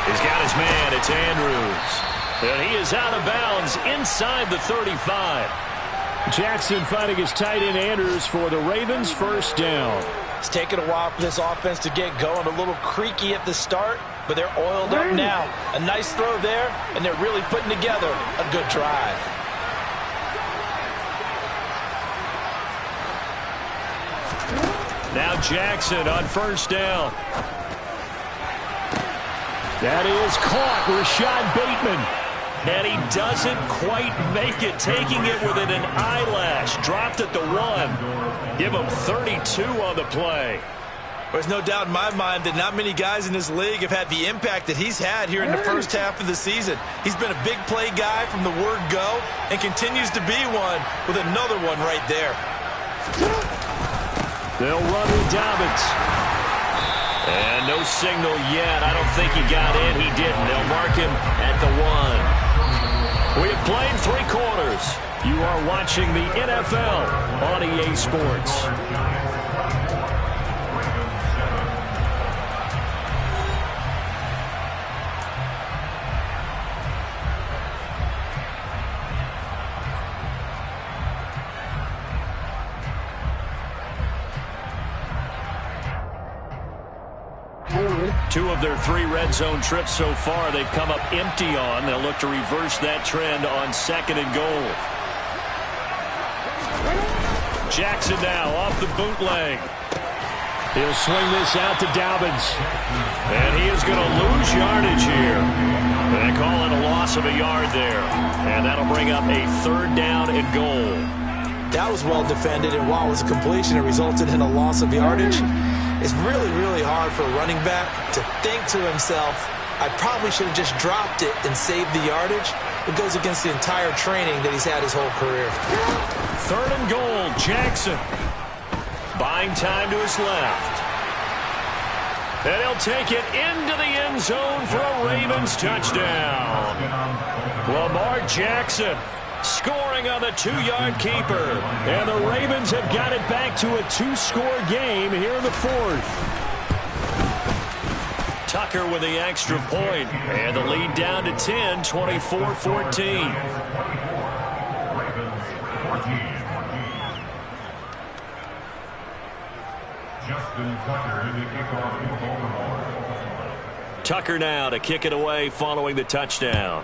He's got his man. It's Andrews. And he is out of bounds inside the 35. Jackson finding his tight end Andrews for the Ravens' 1st down. It's taken a while for this offense to get going. A little creaky at the start, but they're oiled up now. A nice throw there, and they're really putting together a good drive. Now Jackson on 1st down. That is caught. Rashad Bateman. And he doesn't quite make it, taking it within an eyelash. Dropped at the 1. Give him 32 on the play. There's no doubt in my mind that not many guys in this league have had the impact that he's had here in the first half of the season. He's been a big play guy from the word go and continues to be one with another one right there. They'll run with Dobbins. And no signal yet. I don't think he got in. He didn't. They'll mark him at the 1. We have played 3 quarters. You are watching the NFL on EA Sports. 2 of their 3 red zone trips so far they've come up empty on. They'll look to reverse that trend on 2nd and goal. Jackson now off the bootleg. He'll swing this out to Dobbins. And he is going to lose yardage here. They call it a loss of a yard there. And that'll bring up a 3rd down and goal. That was well defended, and while it was a completion, it resulted in a loss of yardage. It's really, really hard for a running back to think to himself, I probably should have just dropped it and saved the yardage. It goes against the entire training that he's had his whole career. 3rd and goal, Jackson. Buying time to his left. And he'll take it into the end zone for a Ravens touchdown. Lamar Jackson scoring on the 2-yard keeper. And the Ravens have got it back to a 2-score game here in the 4th. Tucker with the extra point. And the lead down to 10, 24-14. Tucker now to kick it away following the touchdown.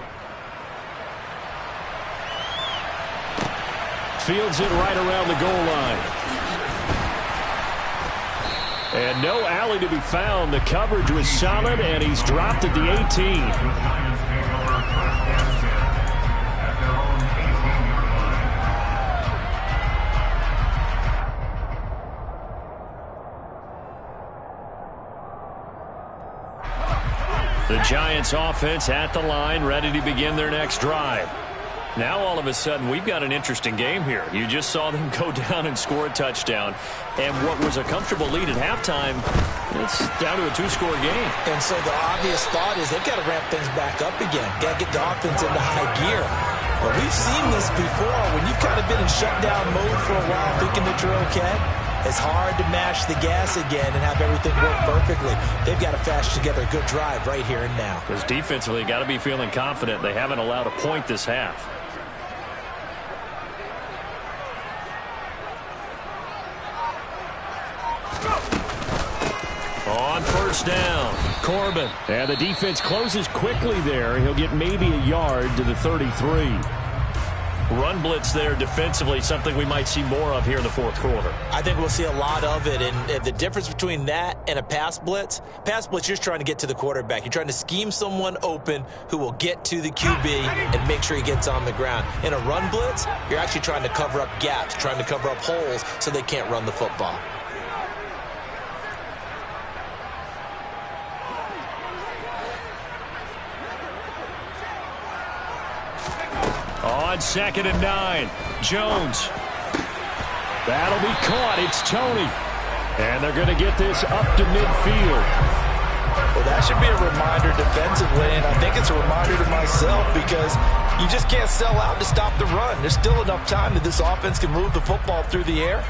Fields it right around the goal line. And no alley to be found. The coverage was solid, and he's dropped at the 18. The Giants offense at the line, ready to begin their next drive. Now all of a sudden we've got an interesting game here. You just saw them go down and score a touchdown. And what was a comfortable lead at halftime, it's down to a 2-score game. And so the obvious thought is they've got to ramp things back up again. Got to get the offense into high gear. But we've seen this before. When you've kind of been in shutdown mode for a while thinking that you're okay, it's hard to mash the gas again and have everything work perfectly. They've got to fashion together a good drive right here and now. Because defensively, got to be feeling confident. They haven't allowed a point this half. On 1st down, Corbin. And the defense closes quickly there. He'll get maybe a yard to the 33. Run blitz there defensively, something we might see more of here in the 4th quarter. I think we'll see a lot of it, and the difference between that and a pass blitz, you're just trying to get to the quarterback. You're trying to scheme someone open who will get to the QB and make sure he gets on the ground. In a run blitz, you're actually trying to cover up gaps, trying to cover up holes so they can't run the football. On 2nd and 9, Jones. That'll be caught. It's Tony. And they're going to get this up to midfield. Well, that should be a reminder defensively, and I think it's a reminder to myself because you just can't sell out to stop the run. There's still enough time that this offense can move the football through the air,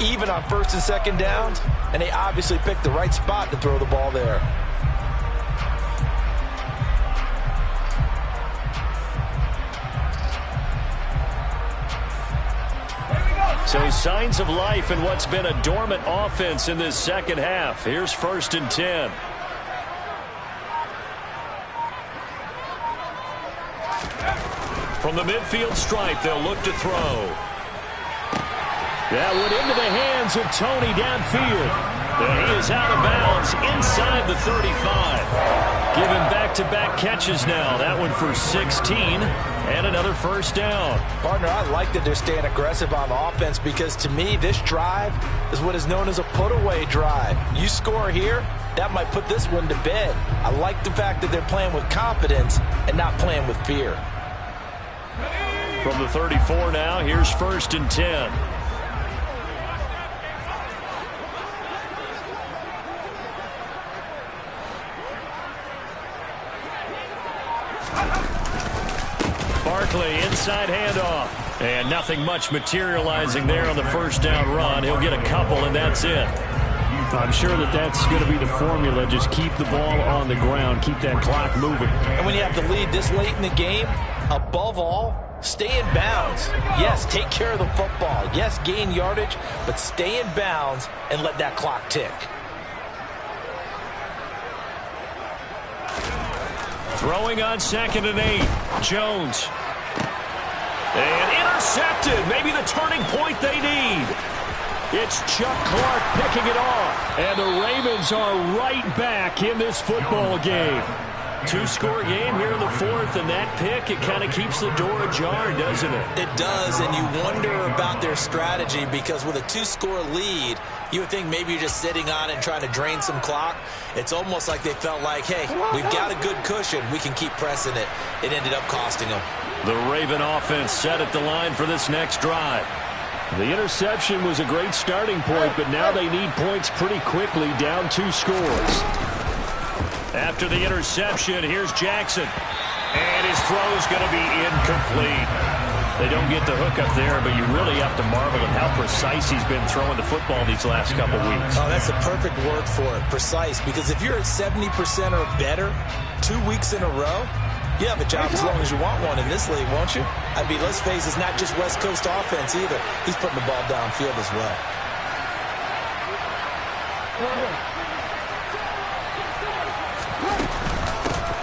even on 1st and 2nd downs, and they obviously picked the right spot to throw the ball there. So signs of life in what's been a dormant offense in this 2nd half. Here's 1st and 10. From the midfield stripe, they'll look to throw. That went into the hands of Tony downfield. And he is out of bounds inside the 35. Given back-to-back catches now. That one for 16 and another 1st down. Partner, I like that they're staying aggressive on the offense because to me this drive is what is known as a put-away drive. You score here, that might put this one to bed. I like the fact that they're playing with confidence and not playing with fear. From the 34 now, here's 1st and 10. Barkley, inside handoff. And nothing much materializing there on the 1st down run. He'll get a couple, and that's it. I'm sure that's going to be the formula. Just keep the ball on the ground. Keep that clock moving. And when you have the lead this late in the game, above all, stay in bounds. Yes, take care of the football. Yes, gain yardage, but stay in bounds and let that clock tick. Throwing on 2nd and 8. Jones. And intercepted. Maybe the turning point they need. It's Chuck Clark picking it off. And the Ravens are right back in this football game. 2-score game here in the 4th, and that pick, it kind of keeps the door ajar, doesn't it? It does, and you wonder about their strategy because with a 2-score lead, you would think maybe you're just sitting on it and trying to drain some clock. It's almost like they felt like, hey, we've got a good cushion. We can keep pressing it. It ended up costing them. The Raven offense set at the line for this next drive. The interception was a great starting point, but now they need points pretty quickly, down 2 scores. After the interception, here's Jackson. And his throw is going to be incomplete. They don't get the hook up there, but you really have to marvel at how precise he's been throwing the football these last couple weeks. Oh, that's the perfect word for it, precise. Because if you're at 70% or better 2 weeks in a row, you have a job as long as you want one in this league, won't you? I mean, let's face it, it's not just West Coast offense either. He's putting the ball downfield as well.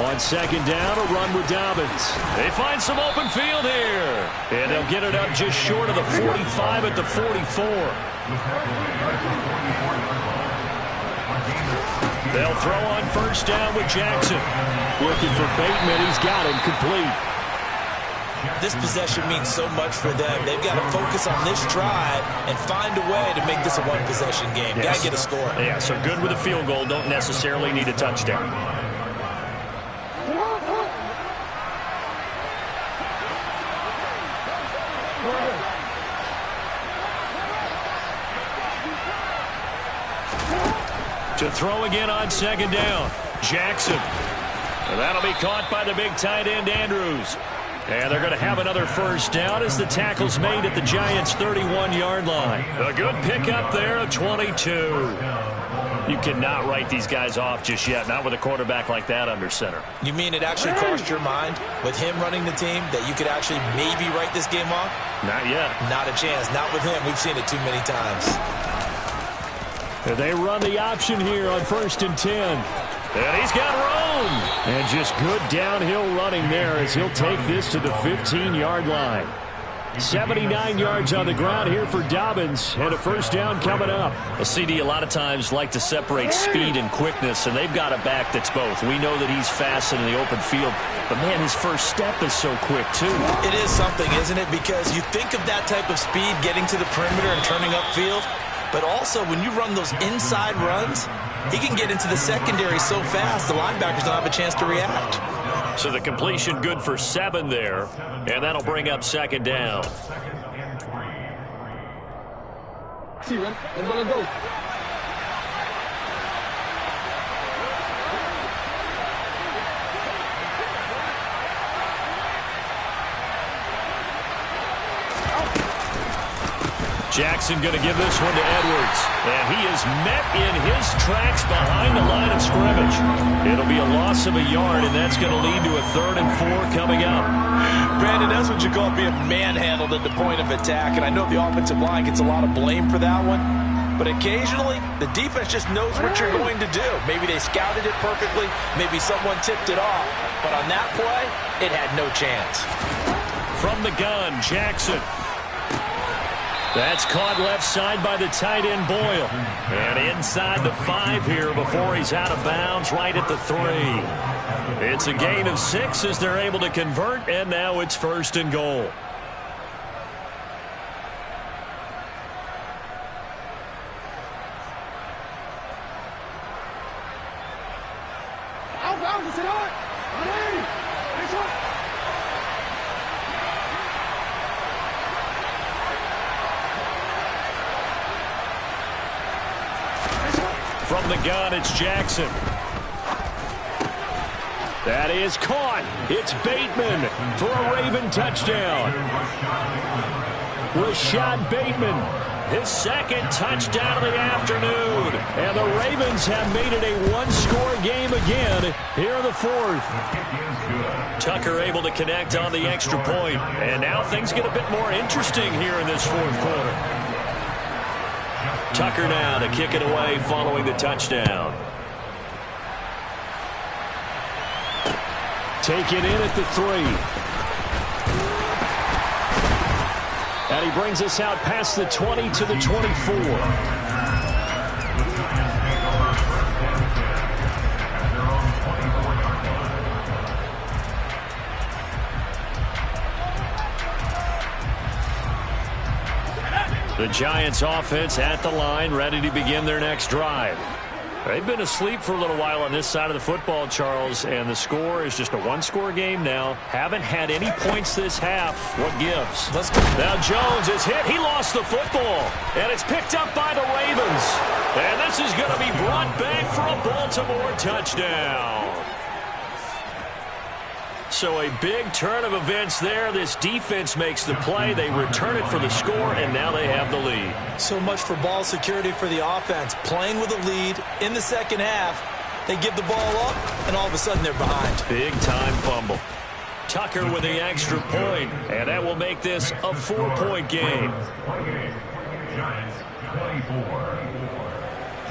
On 2nd down, a run with Dobbins. They find some open field here. And they'll get it up just short of the 45 at the 44. They'll throw on 1st down with Jackson. Looking for Bateman. He's got him complete. This possession means so much for them. They've got to focus on this drive and find a way to make this a one-possession game. Yes. Got to get a score. Yeah, so good with a field goal. Don't necessarily need a touchdown. To throw again on 2nd down. Jackson. And that'll be caught by the big tight end, Andrews. And they're going to have another 1st down as the tackle's made at the Giants' 31-yard line. A good pickup there of 22. You cannot write these guys off just yet, not with a quarterback like that under center. You mean it actually crossed your mind with him running the team that you could actually maybe write this game off? Not yet. Not a chance. Not with him. We've seen it too many times. They run the option here on 1st and 10. And he's got room. And just good downhill running there as he'll take this to the 15-yard line. 79 yards on the ground here for Dobbins, and a 1st down coming up. A CD a lot of times like to separate speed and quickness, and they've got a back that's both. We know that he's fast in the open field, but man, his first step is so quick too. It is something, isn't it? Because you think of that type of speed getting to the perimeter and turning upfield, but also when you run those inside runs, he can get into the secondary so fast the linebackers don't have a chance to react. So the completion good for 7 there, and that'll bring up 2nd down. Jackson going to give this one to Edwards. And he is met in his tracks behind the line of scrimmage. It'll be a loss of a yard, and that's going to lead to a 3rd and 4 coming up. Brandon, that's what you call being manhandled at the point of attack. And I know the offensive line gets a lot of blame for that one. But occasionally, the defense just knows what you're going to do. Maybe they scouted it perfectly. Maybe someone tipped it off. But on that play, it had no chance. From the gun, Jackson. That's caught left side by the tight end, Boyle. And inside the 5 here before he's out of bounds, right at the 3. It's a gain of 6 as they're able to convert, and now it's 1st and goal. From the gun, it's Jackson. That is caught. It's Bateman for a Raven touchdown. Rzsl Bateman, his 2nd touchdown of the afternoon. And the Ravens have made it a 1-score game again here in the 4th. Tucker able to connect on the extra point. And now things get a bit more interesting here in this 4th quarter. Tucker now to kick it away following the touchdown. Taken in at the 3. And he brings us out past the 20 to the 24. The Giants offense at the line, ready to begin their next drive. They've been asleep for a little while on this side of the football, Charles, and the score is just a one-score game now. Haven't had any points this half. What gives? Now Jones is hit. He lost the football, and it's picked up by the Ravens. And this is going to be brought back for a Baltimore touchdown. So a big turn of events there. This defense makes the play. They return it for the score, and now they have the lead. So much for ball security for the offense. Playing with a lead in the second half. They give the ball up, and all of a sudden they're behind. Big-time fumble. Tucker with the extra point, and that will make this a 4-point game. Giants 24.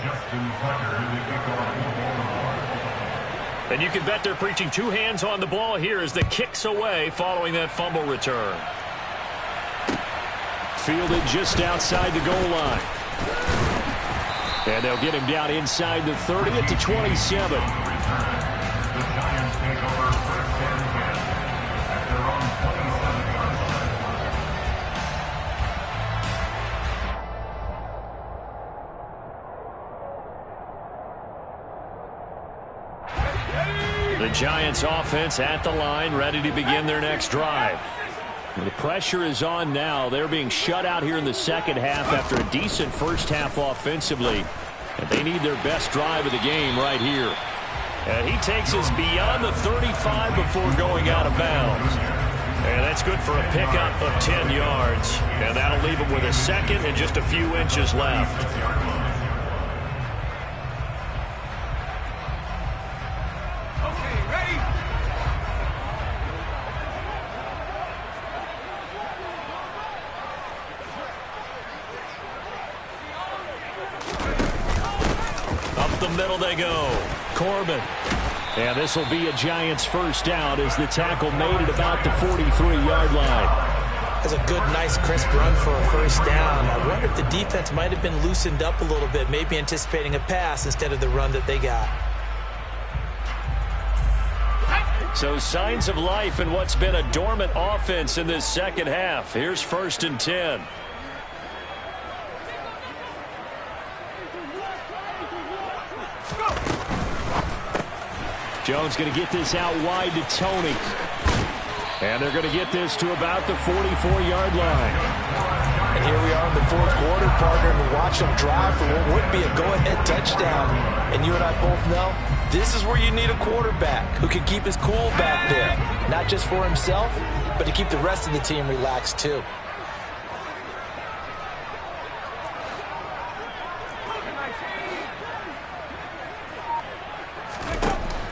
Justin Tucker to the kickoff. And you can bet they're preaching two hands on the ball here as the kick's away following that fumble return. Fielded just outside the goal line. And they'll get him down inside the 30 at the 27. The Giants take over first and 10 at their own 27-yard line. The Giants offense at the line, ready to begin their next drive. The pressure is on now. They're being shut out here in the second half after a decent first half offensively. And they need their best drive of the game right here. And he takes us beyond the 35 before going out of bounds. And that's good for a pickup of 10 yards. And that'll leave him with a second and just a few inches left. Middle they go. Corbin. And this will be a Giants first down as the tackle made it about the 43-yard line. That's a good, nice, crisp run for a first down. I wonder if the defense might have been loosened up a little bit, maybe anticipating a pass instead of the run that they got. So signs of life in what's been a dormant offense in this second half. Here's 1st and 10. Jones going to get this out wide to Tony. And they're going to get this to about the 44-yard line. And here we are in the fourth quarter, partner, and watch them drive for what would be a go-ahead touchdown. And you and I both know this is where you need a quarterback who can keep his cool back there. Not just for himself, but to keep the rest of the team relaxed too.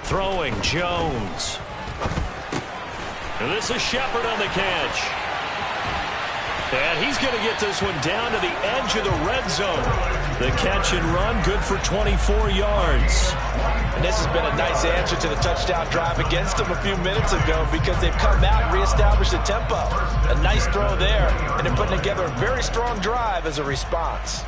Throwing, Jones. And this is Shepard on the catch. And he's going to get this one down to the edge of the red zone. The catch and run, good for 24 yards. And this has been a nice answer to the touchdown drive against them a few minutes ago because they've come out and reestablished the tempo. A nice throw there, and they're putting together a very strong drive as a response.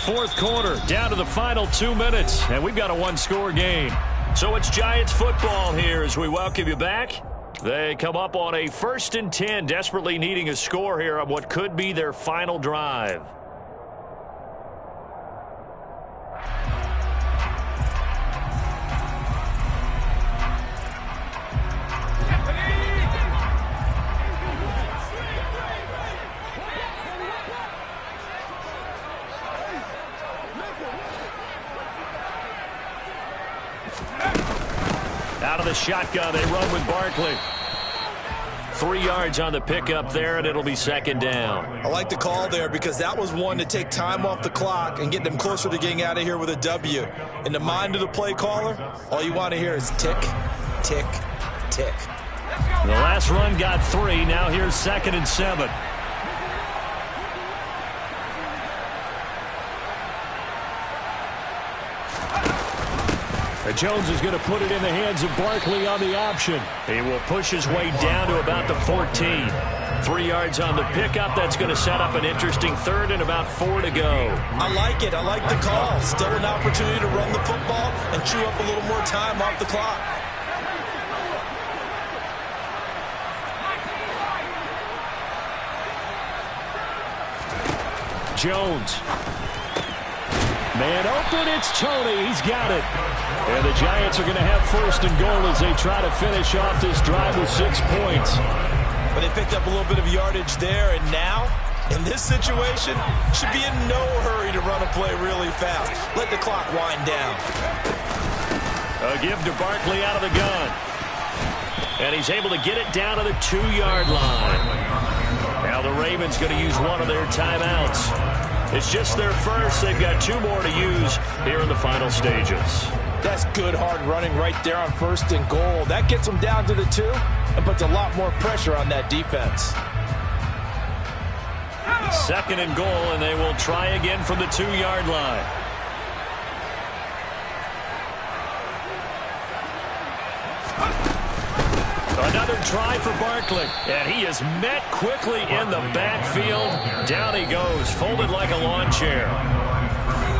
Fourth quarter, down to the final 2 minutes, and we've got a one-score game. So it's Giants football here as we welcome you back. They come up on a 1st and 10, desperately needing a score here on what could be their final drive. Out of the shotgun, they run with Barkley. 3 yards on the pickup there, and it'll be second down. I like the call there because that was one to take time off the clock and get them closer to getting out of here with a W. In the mind of the play caller, all you want to hear is tick, tick, tick. The last run got 3. Now here's 2nd and 7. Jones is going to put it in the hands of Barkley on the option. He will push his way down to about the 14. 3 yards on the pickup. That's going to set up an interesting third and about 4 to go. I like it. I like the call. Still an opportunity to run the football and chew up a little more time off the clock. Jones. Man open, it's Tony. He's got it. And the Giants are going to have first and goal as they try to finish off this drive with 6 points. But they picked up a little bit of yardage there, and now, in this situation, should be in no hurry to run a play really fast. Let the clock wind down. A give to Barkley out of the gun. And he's able to get it down to the 2-yard line. Now the Ravens going to use one of their timeouts. It's just their first. They've got 2 more to use here in the final stages. That's good hard running right there on first and goal. That gets them down to the 2 and puts a lot more pressure on that defense. 2nd and goal, and they will try again from the 2-yard line. Another try for Barkley, and he is met quickly in the backfield. Down he goes, folded like a lawn chair.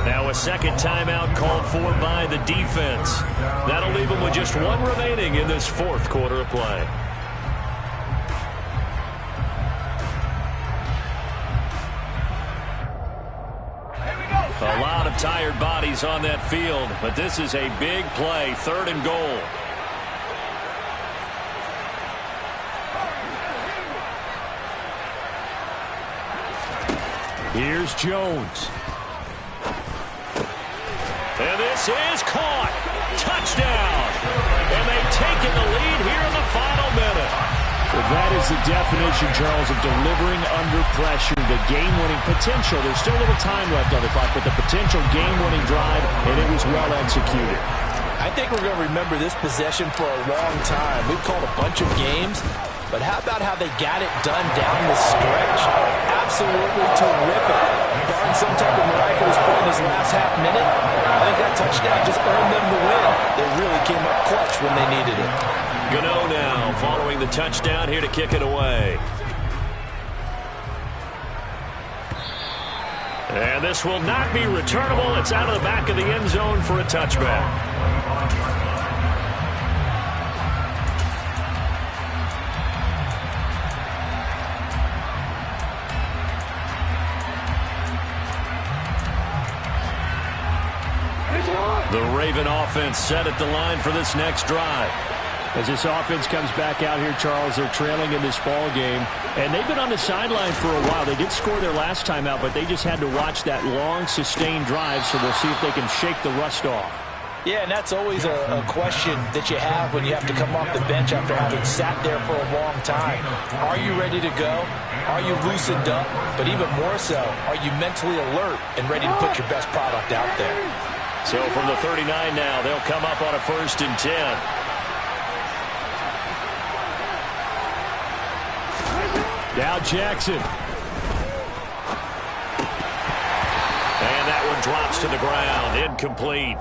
Now a second timeout called for by the defense. That'll leave them with just 1 remaining in this 4th quarter of play. A lot of tired bodies on that field, but this is a big play, 3rd and goal. Here's Jones. And this is caught. Touchdown. And they've taken the lead here in the final minute. Well, that is the definition, Charles, of delivering under pressure. The game-winning potential. There's still a little time left on the clock, but the potential game-winning drive, and it was well executed. I think we're going to remember this possession for a long time. We've called a bunch of games, but how about how they got it done down the stretch? Absolutely terrific. Barring some type of miraculous play in this last half minute, I think that touchdown just earned them the win. They really came up clutch when they needed it. Gano now following the touchdown here to kick it away. And this will not be returnable. It's out of the back of the end zone for a touchback. The Raven offense set at the line for this next drive. As this offense comes back out here, Charles, they're trailing in this ball game, and they've been on the sideline for a while. They did score their last time out, but they just had to watch that long, sustained drive, so we'll see if they can shake the rust off. Yeah, and that's always a question that you have when you have to come off the bench after having sat there for a long time. Are you ready to go? Are you loosened up? But even more so, are you mentally alert and ready to put your best product out there? So from the 39 now, they'll come up on a 1st and 10. Now Jackson. And that one drops to the ground. Incomplete.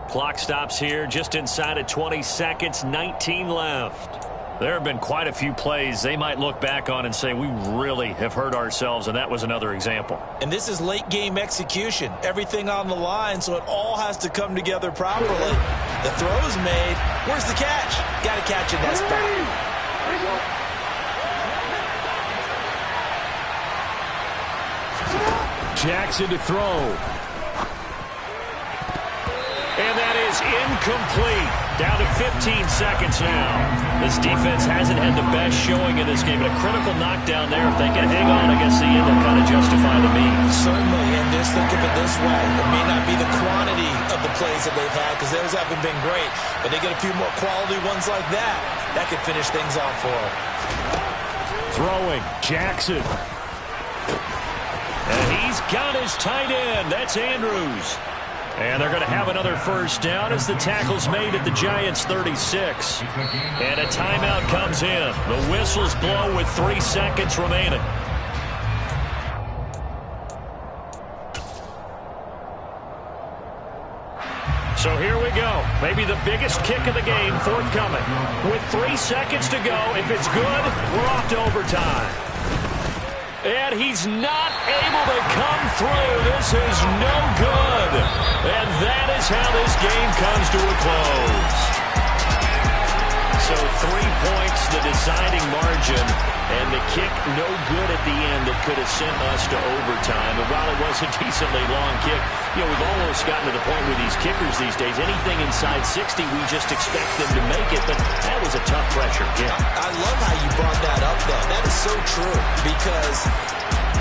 Clock stops here just inside of 20 seconds. 19 left. There have been quite a few plays they might look back on and say, we really have hurt ourselves, and that was another example. And this is late-game execution. Everything on the line, so it all has to come together properly. The throw is made. Where's the catch? Got to catch in that spot. Jackson to throw. And that is incomplete. Down to 15 seconds now. This defense hasn't had the best showing in this game, but a critical knockdown there. If they can hang on against the end, they'll kind of justify the means. Certainly, and just think of it this way. It may not be the quantity of the plays that they've had, because those haven't been great, but they get a few more quality ones like that. That could finish things off for them. Throwing, Jackson. And he's got his tight end. That's Andrews. And they're going to have another first down as the tackle's made at the Giants' 36. And a timeout comes in. The whistles blow with 3 seconds remaining. So here we go. Maybe the biggest kick of the game forthcoming. With 3 seconds to go, if it's good, we're off to overtime. And he's not able to come through. This is no good. And that is how this game comes to a close. So 3 points, the deciding margin, and the kick no good at the end that could have sent us to overtime. And while it was a decently long kick, we've almost gotten to the point with these kickers these days. Anything inside 60, we just expect them to make it. But that was a tough pressure kick. I love how you brought that up, though. That is so true because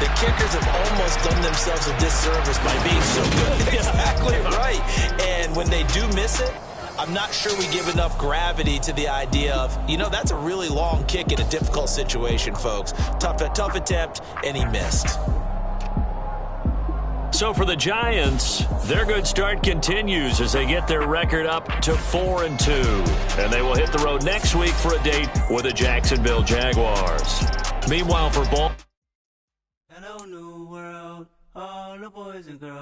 the kickers have almost done themselves a disservice by being so good. Exactly right. And when they do miss it, I'm not sure we give enough gravity to the idea of, that's a really long kick in a difficult situation, folks. Tough attempt, and he missed. So for the Giants, their good start continues as they get their record up to 4-2. And they will hit the road next week for a date with the Jacksonville Jaguars. Meanwhile, for ball. Hello, new world, all the boys and girls.